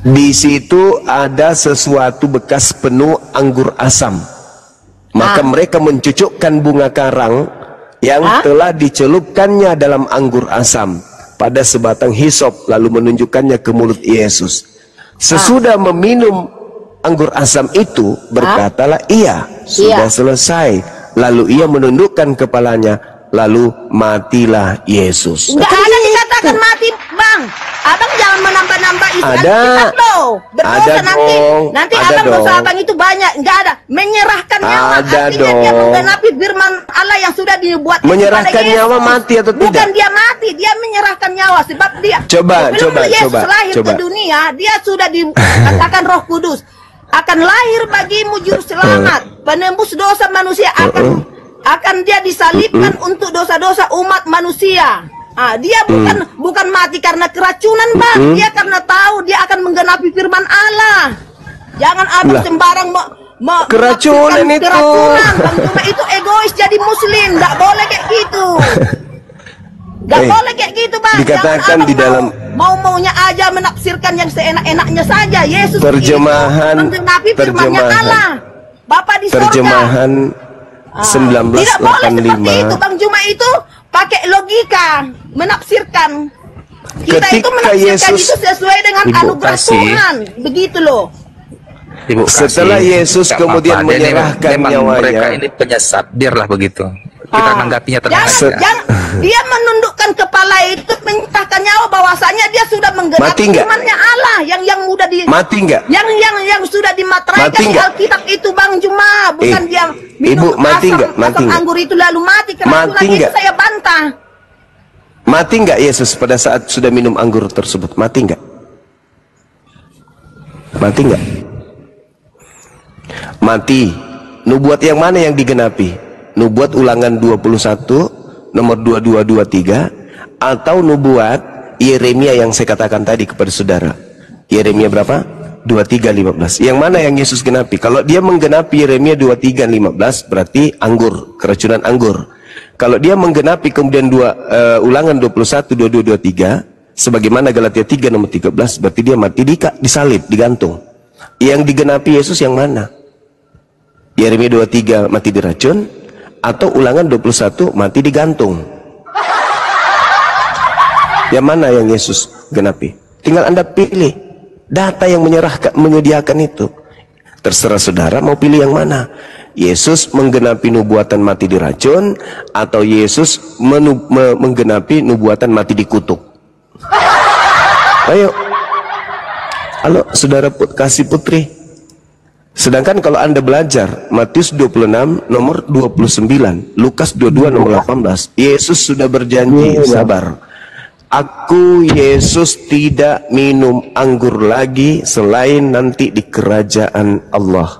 Di situ ada sesuatu bekas penuh anggur asam. Maka mereka mencucukkan bunga karang yang telah dicelupkannya dalam anggur asam pada sebatang hisop, lalu menunjukkannya ke mulut Yesus. Sesudah meminum anggur asam itu, berkatalah ia, sudah selesai. Lalu ia menundukkan kepalanya, lalu matilah Yesus. Enggak ada dikatakan mati, Bang. Abang jangan menambah-nambah isi Alkitab loh. Berdosa nanti abang dosa abang itu banyak. Enggak ada. Menyerahkan nyawa, artinya dia menggenapi firman Allah yang sudah dibuat. Menyerahkan nyawa mati atau tidak? Bukan dia mati, dia menyerahkan nyawa sebab dia coba Yesus lahir ke dunia, dia sudah dikatakan Roh Kudus akan lahir bagimu juru selamat, penembus dosa manusia, akan dia disalibkan untuk dosa-dosa umat manusia. Dia bukan mati karena keracunan, Bang. Dia karena tahu dia akan menggenapi firman Allah. Jangan abang sembarang keracunan itu. Bang Juma itu egois jadi muslim, nggak boleh kayak gitu. Nggak boleh kayak gitu, Bang. Dikatakan di dalam mau-maunya aja menafsirkan yang seenak-enaknya saja. Yesus menggenapi firman-Nya Allah. Bapak di sorga. Terjemahan 1985. Tidak boleh seperti itu, Bang Juma itu pakai logika menafsirkan. Kita itu menafsirkan itu sesuai dengan anugerah Tuhan. Begitu loh. Setelah Yesus kemudian menyerahkan nyawanya, mereka ini penyesat, biarlah begitu. Kita menanggapinya tenang saja. Dia menundukkan kepala itu, menyerahkan nyawa, bahwasanya dia sudah menggenapi firman-Nya Allah yang mudah mati nggak? Yang sudah dimateraikan di Alkitab itu, Bang Juma. Bukan dia minum asam anggur itu lalu mati. Keracunan itu saya bantah. Mati nggak Yesus pada saat sudah minum anggur tersebut? Mati nggak? Mati nggak? Mati. Nubuat yang mana yang digenapi? Nubuat Ulangan 21 nomor 2223 atau nubuat Yeremia yang saya katakan tadi kepada saudara? Yeremia berapa? 23:15. Yang mana yang Yesus genapi? Kalau dia menggenapi Yeremia 23:15 berarti anggur, keracunan anggur. Kalau dia menggenapi kemudian Ulangan 21 2223 sebagaimana Galatia 3 nomor 13 berarti dia mati disalib, digantung. Yang digenapi Yesus yang mana? Yeremia 23 mati diracun atau Ulangan 21 mati digantung? Yang mana yang Yesus genapi? Tinggal Anda pilih. Data yang menyediakan itu. Terserah saudara mau pilih yang mana. Yesus menggenapi nubuatan mati diracun atau Yesus menggenapi nubuatan mati dikutuk? Ayo. Halo saudara kasih putri. Sedangkan kalau Anda belajar Matius 26 nomor 29, Lukas 22 nomor 18, Yesus sudah berjanji, sabar. Aku Yesus tidak minum anggur lagi selain nanti di kerajaan Allah.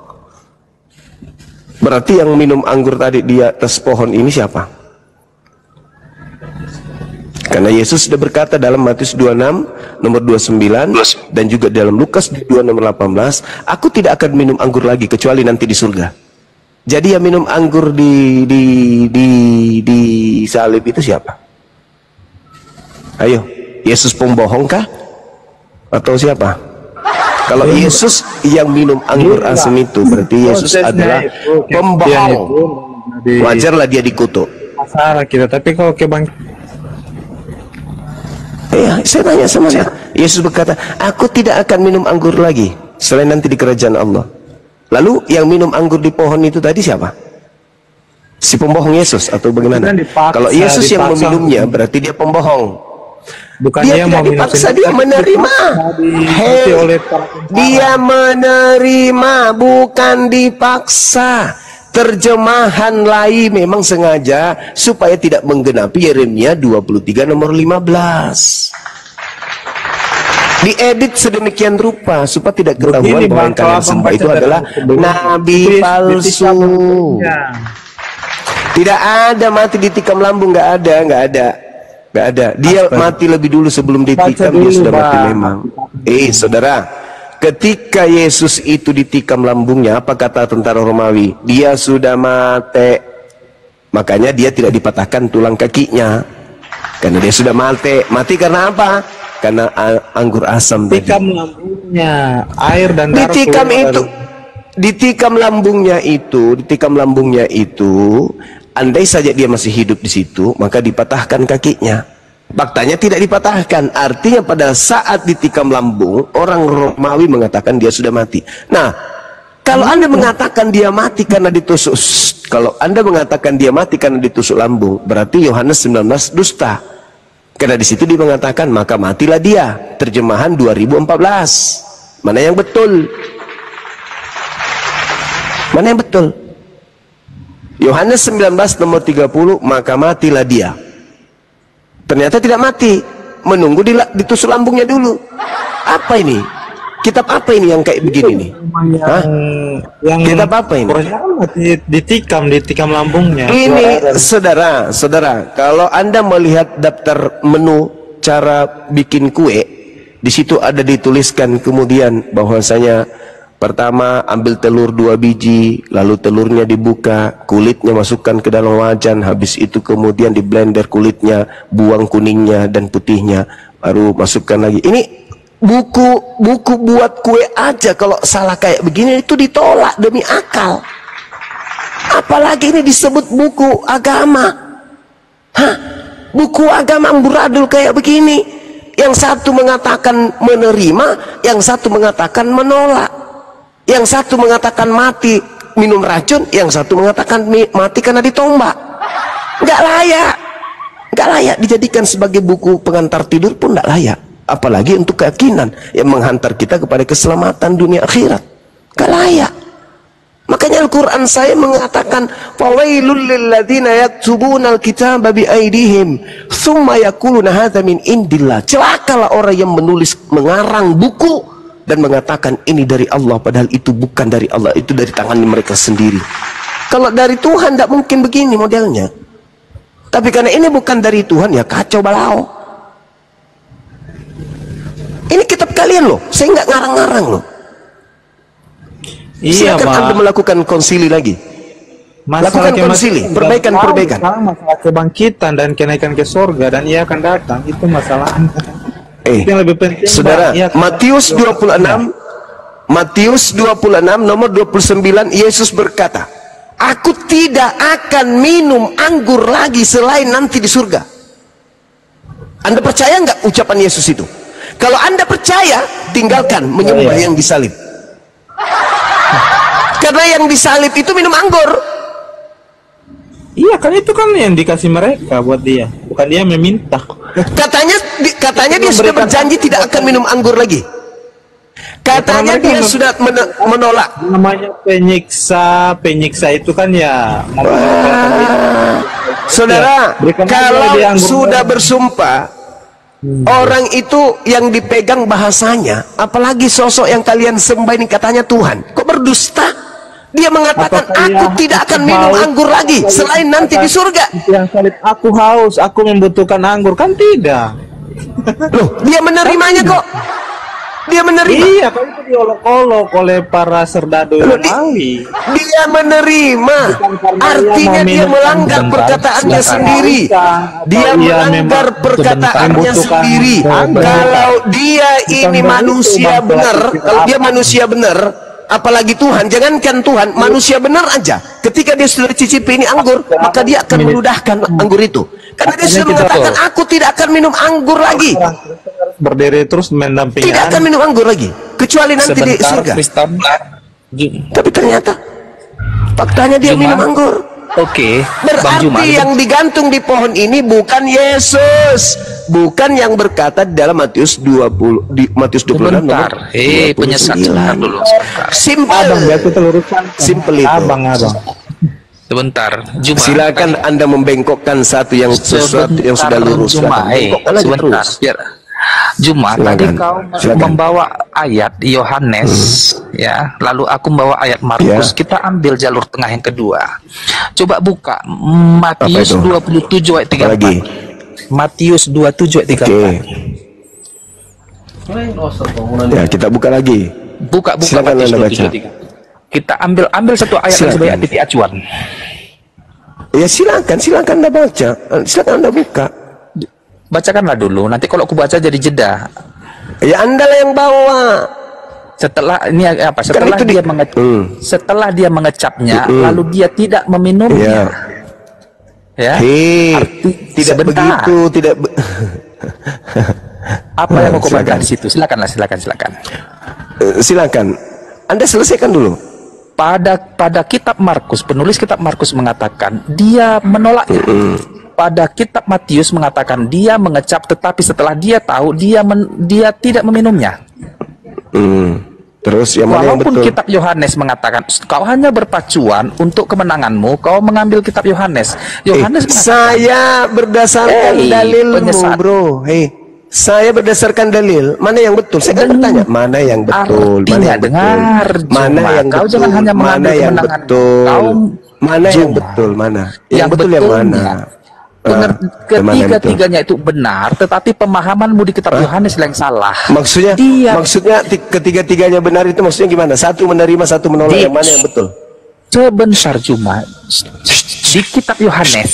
Berarti yang minum anggur tadi di atas pohon ini siapa? Karena Yesus sudah berkata dalam Matius 26 nomor 29 dan juga dalam Lukas 22 nomor 18, aku tidak akan minum anggur lagi kecuali nanti di surga. Jadi yang minum anggur di salib itu siapa? Ayo, Yesus pembohong kah? Atau siapa? Kalau Yesus yang minum anggur asam itu berarti Yesus adalah pembohong. Wajarlah dia dikutuk. Masalah kita, tapi kalau ke Bang, ya, saya tanya sama dia. Yesus berkata, aku tidak akan minum anggur lagi selain nanti di kerajaan Allah. Lalu yang minum anggur di pohon itu tadi siapa? Si pembohong Yesus atau bagaimana? Kalau Yesus yang meminumnya berarti dia pembohong. bukan Dia tidak dipaksa, dia menerima. Dia menerima, bukan dipaksa. Terjemahan lain memang sengaja supaya tidak menggenapi Yeremia 23 nomor 15. Diedit sedemikian rupa supaya tidak ketahuan bahwa yang kalian sembah itu adalah nabi palsu. Tidak ada mati ditikam lambung, nggak ada. Dia mati lebih dulu sebelum ditikam, dia sudah mati memang. Saudara, ketika Yesus itu ditikam lambungnya, apa kata tentara Romawi? Dia sudah mati. Makanya dia tidak dipatahkan tulang kakinya, karena dia sudah mati. Mati karena apa? Karena anggur asam tadi. Ditikam lambungnya, air dan darah ditikam itu. Ditikam lambungnya itu, andai saja dia masih hidup di situ, maka dipatahkan kakinya. Faktanya tidak dipatahkan. Artinya pada saat ditikam lambung, orang Romawi mengatakan dia sudah mati. Nah, kalau Anda mengatakan dia mati karena ditusuk, lambung, berarti Yohanes 19 dusta. Karena di situ dia mengatakan maka matilah dia. Terjemahan 2014. Mana yang betul? Mana yang betul? Yohanes 19 nomor 30, maka matilah dia. Ternyata tidak mati, menunggu ditusuk lambungnya dulu. Apa ini? Kitab apa ini yang kayak begini nih? Kitab apa ini? Ditikam lambungnya. Ini saudara, kalau Anda melihat daftar menu cara bikin kue, di situ ada dituliskan kemudian bahwasanya pertama ambil telur 2 biji, lalu telurnya dibuka, kulitnya masukkan ke dalam wajan, habis itu kemudian di blender kulitnya, buang kuningnya dan putihnya, baru masukkan lagi. Ini buku buat kue aja kalau salah kayak begini itu ditolak demi akal. Apalagi ini disebut buku agama. Buku agama amburadul kayak begini. Yang satu mengatakan menerima, yang satu mengatakan menolak. Yang satu mengatakan mati minum racun, yang satu mengatakan mati karena ditombak. Nggak layak dijadikan sebagai buku pengantar tidur pun nggak layak. Apalagi untuk keyakinan yang menghantar kita kepada keselamatan dunia akhirat. Nggak layak. Makanya Al-Quran saya mengatakan, fawailul lilladzina yaktubuna al-kitaba biaidihim tsumma yaquluna hadza min indillah. Celakalah orang yang menulis, mengarang buku dan mengatakan ini dari Allah, padahal itu bukan dari Allah, itu dari tangan mereka sendiri. Kalau dari Tuhan tidak mungkin begini modelnya. Tapi karena ini bukan dari Tuhan, ya kacau balau. Ini kitab kalian loh, saya nggak ngarang-ngarang loh. Iya, Silakan Pak. Anda melakukan konsili lagi. Lakukan konsili, perbaikan-perbaikan. Masalah kebangkitan dan kenaikan ke surga dan ia akan datang, itu masalahnya. Yang lebih penting, saudara, Pak, Matius 26, Matius 26 nomor 29, Yesus berkata, aku tidak akan minum anggur lagi selain nanti di surga. Anda percaya nggak ucapan Yesus itu? Kalau Anda percaya, tinggalkan menyembah yang disalib. Karena yang disalib itu minum anggur. Iya kan, itu kan yang dikasih mereka buat dia, bukan dia meminta. Katanya dia sudah berjanji tidak akan minum anggur lagi. Katanya dia sudah menolak. Namanya penyiksa itu kan ya. Saudara, kalau sudah bersumpah, orang itu yang dipegang bahasanya, apalagi sosok yang kalian sembah ini katanya Tuhan, kok berdusta? Dia mengatakan, aku tidak akan minum anggur lagi selain nanti di surga. Yang salib, aku haus, aku membutuhkan anggur, kan tidak. Loh, dia menerimanya kok. Dia menerima. Iya, kan itu diolok-olok oleh para serdadu Romawi. Dia menerima. Artinya dia melanggar perkataannya sendiri. Dia melanggar perkataannya sendiri. Kalau dia ini manusia benar, kalau dia manusia benar, apalagi Tuhan, jangankan Tuhan, manusia benar aja, ketika dia sudah cicipi ini anggur, maka dia akan meludahkan anggur itu. Karena dia sudah mengatakan, aku tidak akan minum anggur lagi. Berdiri terus mendampingi. Tidak akan minum anggur lagi, kecuali nanti di surga. Tapi ternyata faktanya dia minum anggur. Oke, berarti yang digantung di pohon ini bukan Yesus, bukan yang berkata di dalam Matius 20 di Matius 26 Sebentar, penyesat sebentar dulu. Simple itu. Abang. Sebentar, Juma. Silakan Anda membengkokkan sesuatu yang sudah lurus. Juma, sebentar, biar. Juma, tadi kau membawa ayat Yohanes, ya, lalu aku membawa ayat Markus. Kita ambil jalur tengah yang kedua. Coba buka Matius 27 ayat 34. Matius 27 ayat 34. Ya, kita buka lagi. Buka Silakan Matius Anda baca. 27. Kita ambil satu ayat yang sebagai titik acuan. Ya, silakan Anda baca. Silakan Anda buka. Bacakanlah dulu, nanti kalau aku baca jadi jeda. Ya, Anda lah yang bawa. Setelah ini apa? Setelah dia mengecapnya, lalu dia tidak meminumnya. Ya. Tidak begitu, tidak. Apa yang mau baca di situ? Silakan. Silakan. Anda selesaikan dulu. Pada kitab Markus, penulis kitab Markus mengatakan dia menolaknya. Pada kitab Matius mengatakan dia mengecap, tetapi setelah dia tahu dia tidak meminumnya. Terus yang mana yang betul? Walaupun kitab Yohanes mengatakan kau hanya berpacuan untuk kemenanganmu, kau mengambil kitab Yohanes. Yohanes saya berdasarkan dalilmu, bro. Saya berdasarkan dalil. Mana yang betul? Saya kan bertanya, mana yang betul? Mana yang dengar, mana yang betul? Kau jangan hanya mana yang betul? Mana yang betul? Mana yang betul? Yang mana? Ketiga-tiganya itu benar, tetapi pemahamanmu di kitab Yohanes yang salah. Maksudnya ketiga-tiganya benar itu maksudnya gimana? Satu menerima, satu menolak. Yang mana yang betul? Sebentar, Juma. Di kitab Yohanes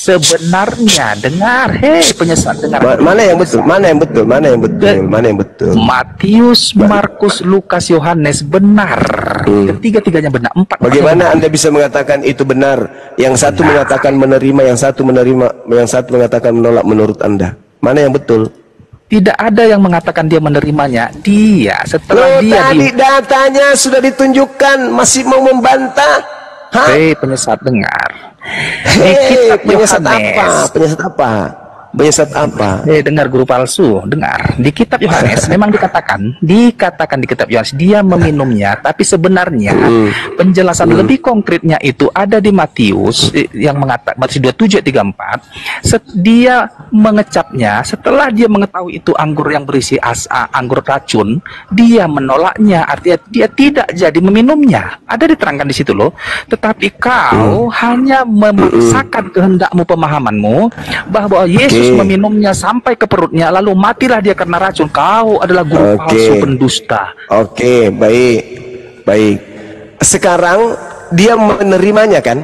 sebenarnya, dengar, penyesat, dengar. Mana yang betul? Mana yang betul? Mana yang betul? Mana yang betul? Matius, Markus, Lukas, Yohanes benar. Ketiga-tiganya benar. Bagaimana Anda bisa mengatakan itu benar? Yang satu mengatakan menerima, yang satu menerima, yang satu mengatakan menolak menurut Anda. Mana yang betul? Tidak ada yang mengatakan dia menerimanya. Dia setelah tadi datanya sudah ditunjukkan, masih mau membantah. Penyesat, dengar. Penyesat apa? Penyesat apa? Menyesat apa? Dengar guru palsu, dengar. Di kitab Yohanes memang dikatakan di kitab Yohanes dia meminumnya, tapi sebenarnya penjelasan lebih konkretnya itu ada di Matius yang mengatakan Matius 27:34. Dia mengecapnya setelah dia mengetahui itu anggur yang berisi anggur racun, dia menolaknya, artinya dia tidak jadi meminumnya. Ada diterangkan di situ loh. Tetapi kau hanya memaksakan kehendakmu, pemahamanmu bahwa Yesus meminumnya sampai ke perutnya lalu matilah dia karena racun. Kau adalah guru palsu, pendusta. Oke, baik. Sekarang dia menerimanya kan?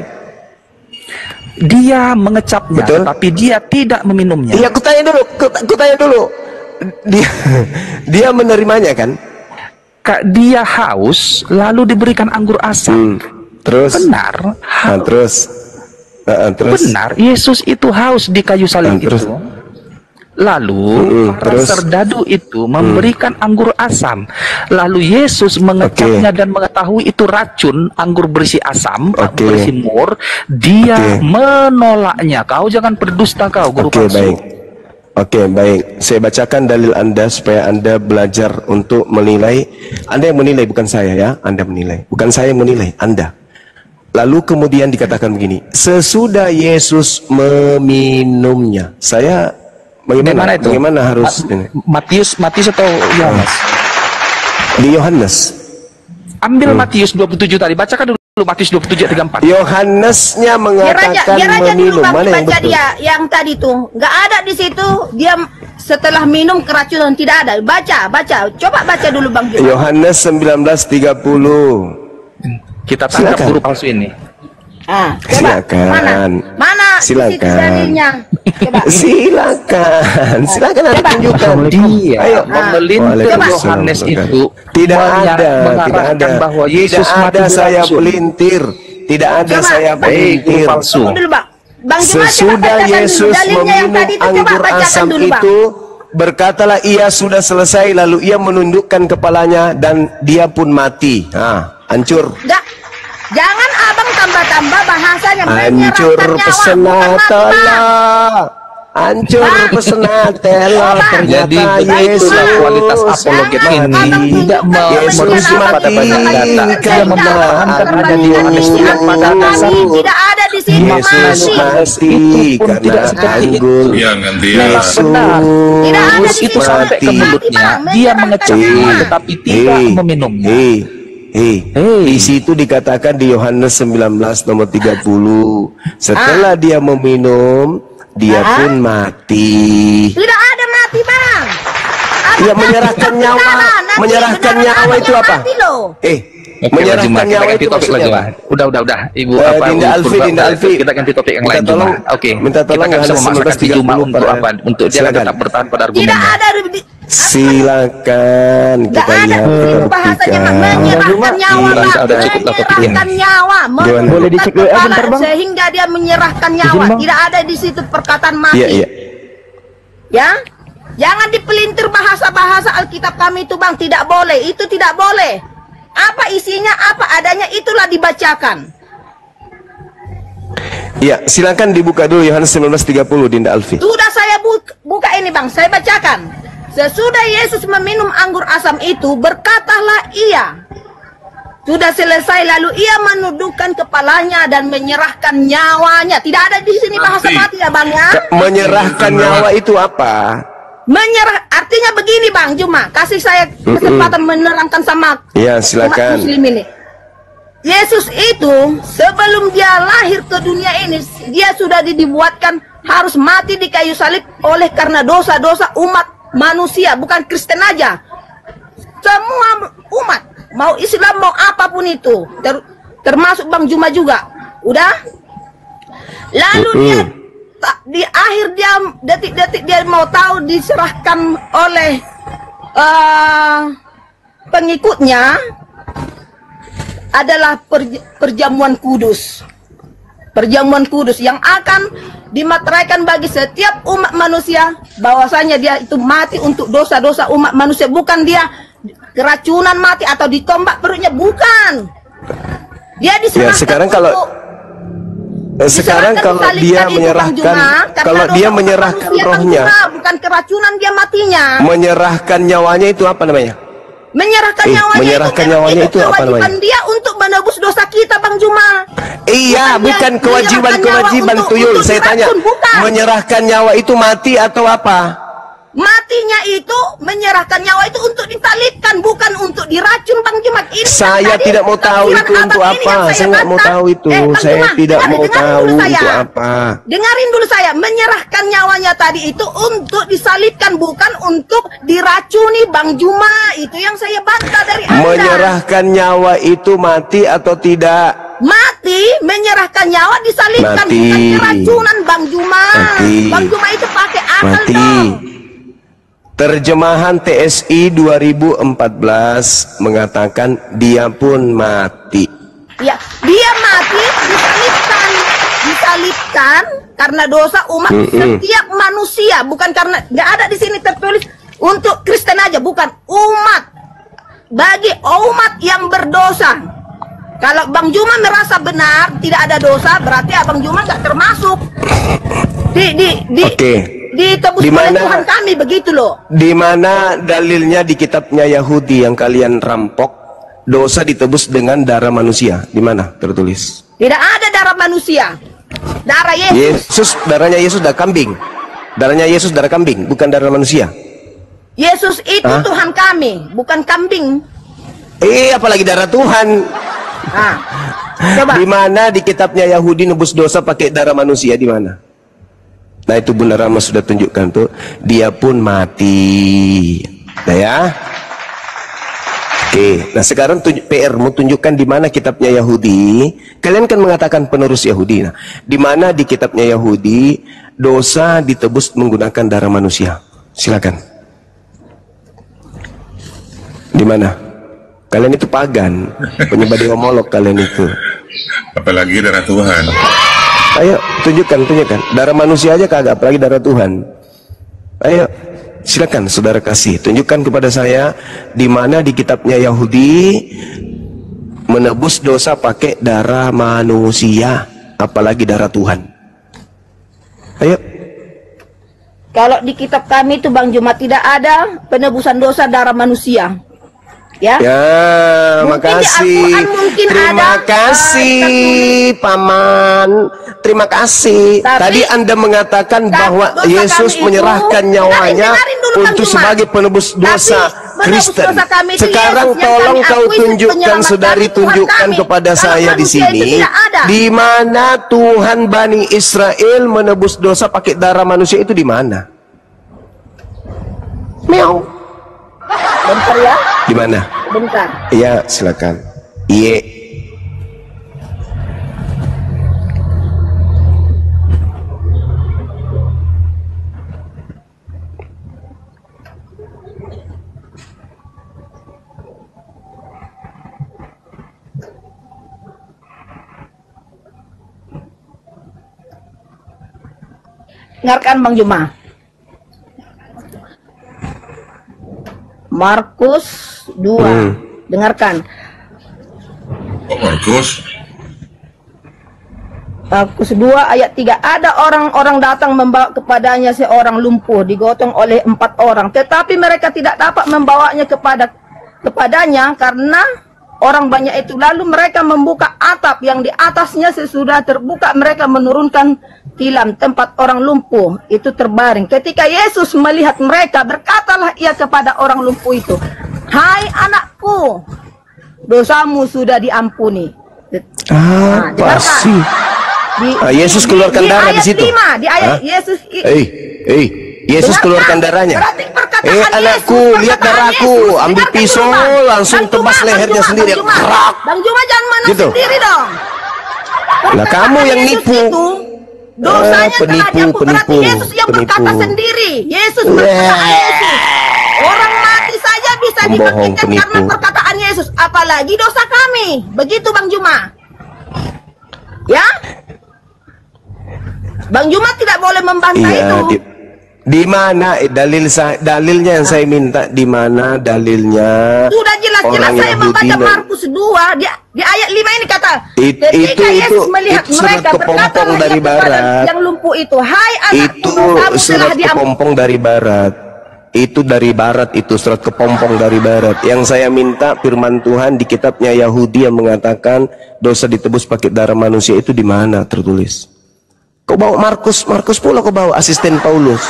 Dia mengecapnya, betul? Tetapi dia tidak meminumnya. Iya, kutanya dulu. Dia menerimanya kan? Dia haus lalu diberikan anggur asam. Terus? Benar. Terus? Benar, Yesus itu haus di kayu salib itu. Lalu para serdadu itu memberikan anggur asam. Lalu Yesus mengecapnya dan mengetahui itu racun, anggur berisi asam, berisi mur. Dia menolaknya. Kau jangan berdusta kau, guru palsu. Baik. Saya bacakan dalil Anda supaya Anda belajar untuk menilai. Anda yang menilai, bukan saya ya. Anda menilai. Bukan saya yang menilai, Anda. Lalu kemudian dikatakan begini, sesudah Yesus meminumnya. Saya bagaimana itu? Bagaimana harus Matius atau Yohanes? Di Yohanes. Ambil Matius 27 tadi, bacakan dulu Matius 27:34. Biar Yohanesnya mengatakan aja dulu meminum. Bang, Mana yang baca betul? dia yang tadi tuh. Nggak ada di situ dia setelah minum keracunan, tidak ada. Baca. Coba baca dulu Bang Juma. Yohanes 19:30. Kita tangkap guru palsu ini. Coba. Mana silakan. Dalilnya? Coba. Silakan Anda tunjukkan. Dia memelintir Yohanes itu tidak ada bahwa Yesus tidak ada saya pelintir. Tidak ada saya pelintir. Palsu. Sesudah Yesus meminum anggur asam itu, berkatalah ia sudah selesai, lalu ia menundukkan kepalanya dan dia pun mati. Hancur. Jangan abang tambah-tambah bahasanya. Hancur pesenatela. Hancur pesenatela. Jadi begitulah kualitas apologet ini. Tidak merujuk pada banyak data. Dia mempertahankan ada di Yohanes yang pada dasar tidak ada di sini. Yesus mati karena anggur. Memang benar. Yesus itu sampai ke mulutnya. Dia mengecapnya tetapi tidak meminumnya. Di situ dikatakan di Yohanes 19 nomor 30, setelah dia meminum, dia pun mati. Tidak ada mati Bang. Dia menyerahkan nyawa. Menyerahkan nyawa itu apa? Menyerahkan nyawa itu maksudnya. Udah. Ibu Dinda Alfi. Kita ganti topik yang lain. Minta tolong kita bisa memasukkan si Juma untuk apa? Untuk dia tetap bertahan pada argumennya. Tidak ada. Silakan kita lihat, kita buktikan. Menyerahkan nyawa, boleh dicek bentar Bang, sehingga dia menyerahkan nyawa. Tidak ada di situ perkataan mati. Ya, jangan dipelintir bahasa-bahasa Alkitab kami itu Bang. Tidak boleh, itu tidak boleh. Apa isinya, apa adanya itulah dibacakan. Ya, silakan dibuka dulu Yohanes 19:30 Dinda Alfi. Sudah saya buka ini Bang, saya bacakan. Sesudah Yesus meminum anggur asam itu, berkatalah ia, sudah selesai, lalu ia menundukkan kepalanya dan menyerahkan nyawanya. Tidak ada di sini bahasa mati ya Bang ya. Menyerahkan nyawa itu apa? Menyerah artinya begini Bang Juma, kasih saya kesempatan menerangkan sama silakan. umat muslim ini. Yesus itu sebelum dia lahir ke dunia ini, dia sudah dibuatkan harus mati di kayu salib oleh karena dosa-dosa umat manusia, bukan Kristen aja, semua umat, mau Islam mau apapun itu, termasuk Bang Juma juga. Udah, lalu dia di akhir dia detik-detik dia mau tahu diserahkan oleh pengikutnya adalah perjamuan kudus. Perjamuan kudus yang akan dimateraikan bagi setiap umat manusia, bahwasanya dia itu mati untuk dosa-dosa umat manusia, bukan dia keracunan mati atau ditombak perutnya, bukan. Dia diserahkan sekarang kalau Sekarang kalau dia menyerahkan, kalau dia menyerahkan rohnya, bukan keracunan dia matinya. Menyerahkan nyawanya itu apa namanya? Menyerahkan nyawanya itu apa namanya? Kewajiban dia untuk menebus dosa kita, Bang Juma. Iya, bukan kewajiban tuyul. Saya tanya, menyerahkan nyawa itu mati atau apa? Matinya itu, menyerahkan nyawa itu untuk disalibkan, bukan untuk diracun, Bang Jumat. Ini saya tidak mau tahu itu untuk apa. Saya nggak mau tahu itu. Saya tidak mau tahu itu apa. Dengarin dulu saya. Menyerahkan nyawanya tadi itu untuk disalibkan, bukan untuk diracuni, Bang Juma. Itu yang saya bantah dari Anda. Menyerahkan nyawa itu mati atau tidak? Mati, menyerahkan nyawa disalibkan, bukan keracunan, Bang Juma. Bang Juma itu pakai akal dong. Terjemahan TSI 2014 mengatakan dia pun mati. Ya, dia mati disalibkan karena dosa umat setiap manusia, bukan karena nggak ada di sini tertulis untuk Kristen aja, bukan umat. Bagi umat yang berdosa. Kalau Bang Juma merasa benar tidak ada dosa, berarti Abang Juma nggak termasuk. Ditebus oleh Tuhan kami, begitu loh. Di mana dalilnya di kitabnya Yahudi yang kalian rampok, dosa ditebus dengan darah manusia? Di mana tertulis? Tidak ada darah manusia. Darah Yesus. Darahnya Yesus darah kambing. Darahnya Yesus darah kambing, bukan darah manusia. Yesus itu Tuhan kami, bukan kambing. Apalagi darah Tuhan. Coba. Di mana di kitabnya Yahudi nebus dosa pakai darah manusia, di mana? Nah, itu Bunda Rama sudah tunjukkan tuh, dia pun mati. Nah ya. Oke, nah sekarang PR mau tunjukkan di mana kitabnya Yahudi. Kalian kan mengatakan penerus Yahudi. Nah, di mana di kitabnya Yahudi dosa ditebus menggunakan darah manusia? Silakan. Di mana? Kalian itu pagan, penyembah dewa Molok kalian itu. Apalagi darah Tuhan. Ayo, tunjukkan. Darah manusia aja kagak, apalagi darah Tuhan. Ayo, silakan saudara kasih. Tunjukkan kepada saya di mana di kitabnya Yahudi menebus dosa pakai darah manusia, apalagi darah Tuhan. Ayo. Kalau di kitab kami itu, Bang Juma, tidak ada penebusan dosa darah manusia. Ya, makasih. Terima kasih, Paman. Terima kasih. Tadi Anda mengatakan bahwa Yesus menyerahkan nyawanya untuk sebagai penebus dosa Kristen. Sekarang tolong kau tunjukkan, saudari, tunjukkan kepada saya di sini, di mana Tuhan Bani Israel menebus dosa pakai darah manusia itu di mana? Meow. Bentar ya. Di mana? Bentar. Iya, silakan. Iya. Dengarkan, Bang Juma. Markus 2. Dengarkan. Markus 2 ayat 3. Ada orang-orang datang membawa kepadanya seorang lumpuh digotong oleh 4 orang, tetapi mereka tidak dapat membawanya kepadanya karena orang banyak itu. Lalu mereka membuka atap yang di atasnya, sesudah terbuka mereka menurunkan tilam tempat orang lumpuh itu terbaring. Ketika Yesus melihat mereka, berkatalah ia kepada orang lumpuh itu, "Hai anakku, dosamu sudah diampuni." Pasti. Yesus keluarkan darah di situ. Di ayat Yesus. Yesus keluarkan darahnya. Anakku, lihat darahku. Ambil pisau, langsung tebas lehernya sendiri. Bang Juma, jangan mana sendiri dong. Lah kamu yang nipu. Dosanya penipu. Yesus yang berkata sendiri. Yesus berkata Yesus. Orang mati saja bisa dibangkitkan karena perkataan Yesus, apalagi dosa kami. Begitu, Bang Juma. Ya? Bang Juma tidak boleh membantah itu. Di mana dalilnya yang saya minta? Di mana dalilnya? Sudah jelas-jelas saya membaca Markus 2 di ayat 5 ini kata, ketika Yesus melihat mereka berkata dari barat. Yang lumpuh itu, hai anakku, kamu surat kepompong dari barat. Itu dari barat, itu surat kepompong dari barat. Yang saya minta firman Tuhan di kitabnya Yahudi yang mengatakan dosa ditebus pakai darah manusia, itu di mana tertulis? Kau bawa Markus pula kau bawa asisten Paulus.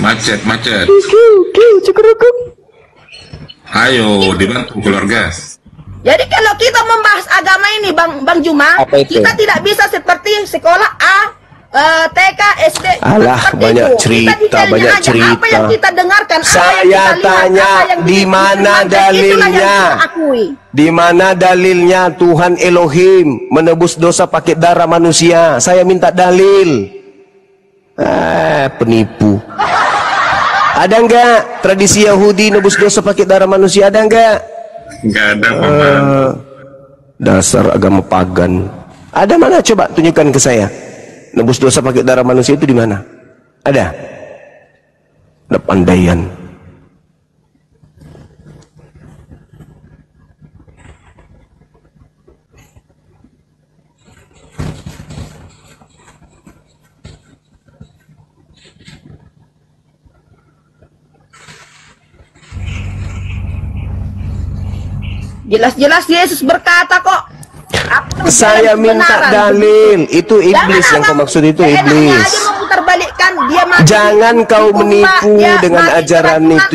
Macet. Ayo dibantu keluarga. Jadi kalau kita membahas agama ini Bang Juma, kita tidak bisa seperti sekolah A, TK, SD. Alah, banyak cerita. Apa yang kita dengarkan, saya tanya, di mana dalilnya? Di mana dalilnya Tuhan Elohim menebus dosa pakai darah manusia? Saya minta dalil. Penipu. Ada enggak tradisi Yahudi nebus dosa pakai darah manusia? Ada enggak? Enggak ada, dasar agama pagan. Ada mana? Coba tunjukkan ke saya. Nebus dosa pakai darah manusia itu di mana? Ada? Ada pandaian. Jelas-jelas Yesus berkata kok. Saya minta dalil. Itu iblis yang kau maksud, itu iblis. Jangan kau menipu dengan ajaran itu.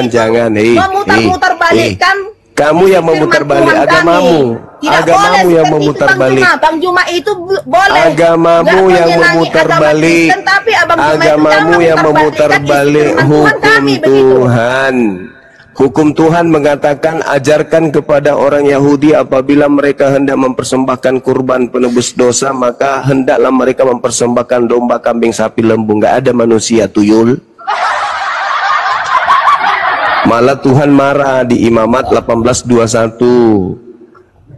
Jangan. Memutar-balikkan. Kamu yang memutar balik agamamu. Agamamu yang memutar balik. Bang Juma itu boleh. Agamamu yang memutar balik. Agamamu yang memutar balik hukum Tuhan. Hukum Tuhan mengatakan, ajarkan kepada orang Yahudi apabila mereka hendak mempersembahkan kurban penebus dosa, maka hendaklah mereka mempersembahkan domba, kambing, sapi, lembu. Nggak ada manusia, tuyul. Malah Tuhan marah di Imamat 18:21.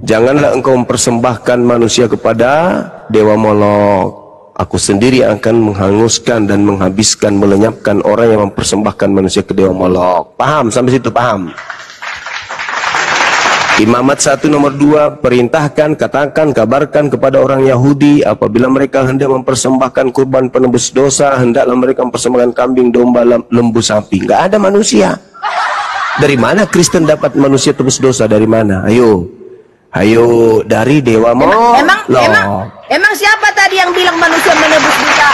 Janganlah engkau mempersembahkan manusia kepada dewa Molok. Aku sendiri akan menghanguskan dan menghabiskan, melenyapkan orang yang mempersembahkan manusia ke dewa Molok. Paham? Sampai situ paham? Imamat 1 nomor 2, perintahkan, katakan, kabarkan kepada orang Yahudi apabila mereka hendak mempersembahkan kurban penebus dosa, hendaklah mereka mempersembahkan kambing, domba, lembu, sapi. Nggak ada manusia. Dari mana Kristen dapat manusia tebus dosa? Dari mana? Ayo, dari dewa Molok. Emang siapa tadi yang bilang manusia menebus dosa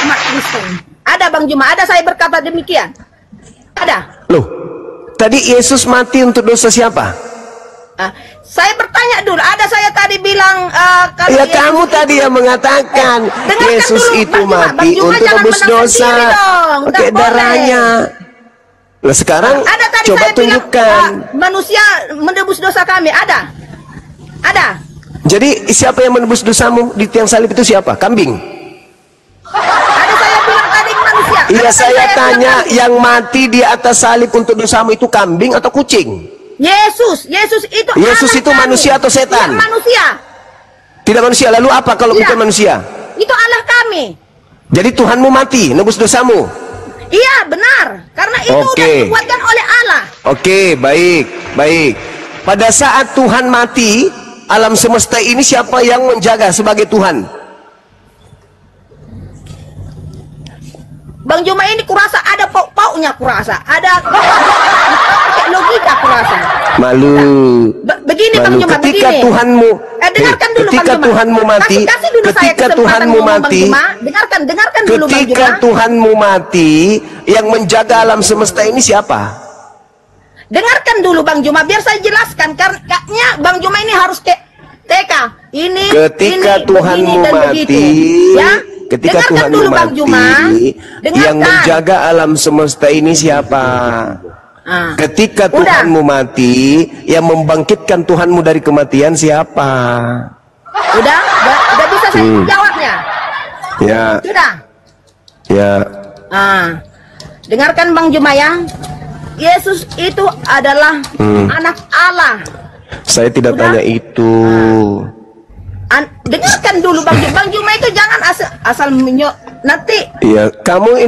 umat Kristen? Ada Bang Juma, ada saya berkata demikian. Ada. Loh, tadi Yesus mati untuk dosa siapa? Saya bertanya dulu, ada saya tadi bilang kalau ya kamu tadi yang mengatakan Yesus dulu, itu mati untuk tebus dosa pakai darahnya. Nah sekarang ada tadi coba saya tunjukkan bilang, manusia menebus dosa kami. Ada. Jadi siapa yang menebus dosamu di tiang salib itu siapa? Kambing? Ada saya bilang tadi manusia. Iya saya tanya, yang mati di atas salib untuk dosamu itu kambing atau kucing? Yesus itu manusia atau setan? Ya, manusia. Tidak manusia, lalu apa kalau bukan manusia? Itu Allah kami. Jadi Tuhanmu mati, nebus dosamu? Iya benar, karena itu sudah dibuatkan oleh Allah. Baik. Pada saat Tuhan mati, alam semesta ini siapa yang menjaga sebagai Tuhan? Bang Juma ini kurasa ada pauk-pauknya, kurasa ada logika, kurasa. Malu. Begini Bang Juma, ketika begini. Tuhanmu, dengarkan dulu ketika Bang Juma. Tuhanmu mati, kasih dulu ketika saya Tuhanmu mati, dengarkan dulu Bang Juma. Ketika Tuhanmu mati, yang menjaga alam semesta ini siapa? Dengarkan dulu Bang Juma, biar saya jelaskan. Karena Bang Juma ini harus TK. Ketika Tuhanmu mati, ya? Ketika Tuhanmu mati, yang menjaga alam semesta ini siapa? Ketika Tuhanmu mati, yang membangkitkan Tuhanmu dari kematian siapa? Udah bisa saya jawabnya. Ya. Sudah. Ya. Dengarkan Bang Juma ya. Yesus itu adalah anak Allah. Saya tidak tanya itu. Dengarkan dulu Bang Juma. Bang Juma itu jangan asal nanti. Iya, kamu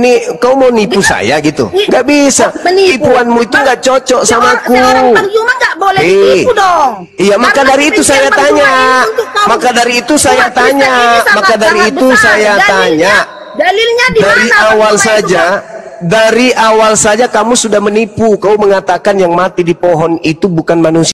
mau nipu saya gitu? Gak bisa. Tipuanmu itu gak cocok sama aku. Seorang Bang Juma gak boleh ditipu dong. Iya, maka dari itu saya tanya. Maka dari itu saya tanya. Maka dari itu saya tanya. Dalilnya di mana? Dari awal saja kamu sudah menipu. Kau mengatakan yang mati di pohon itu bukan manusia.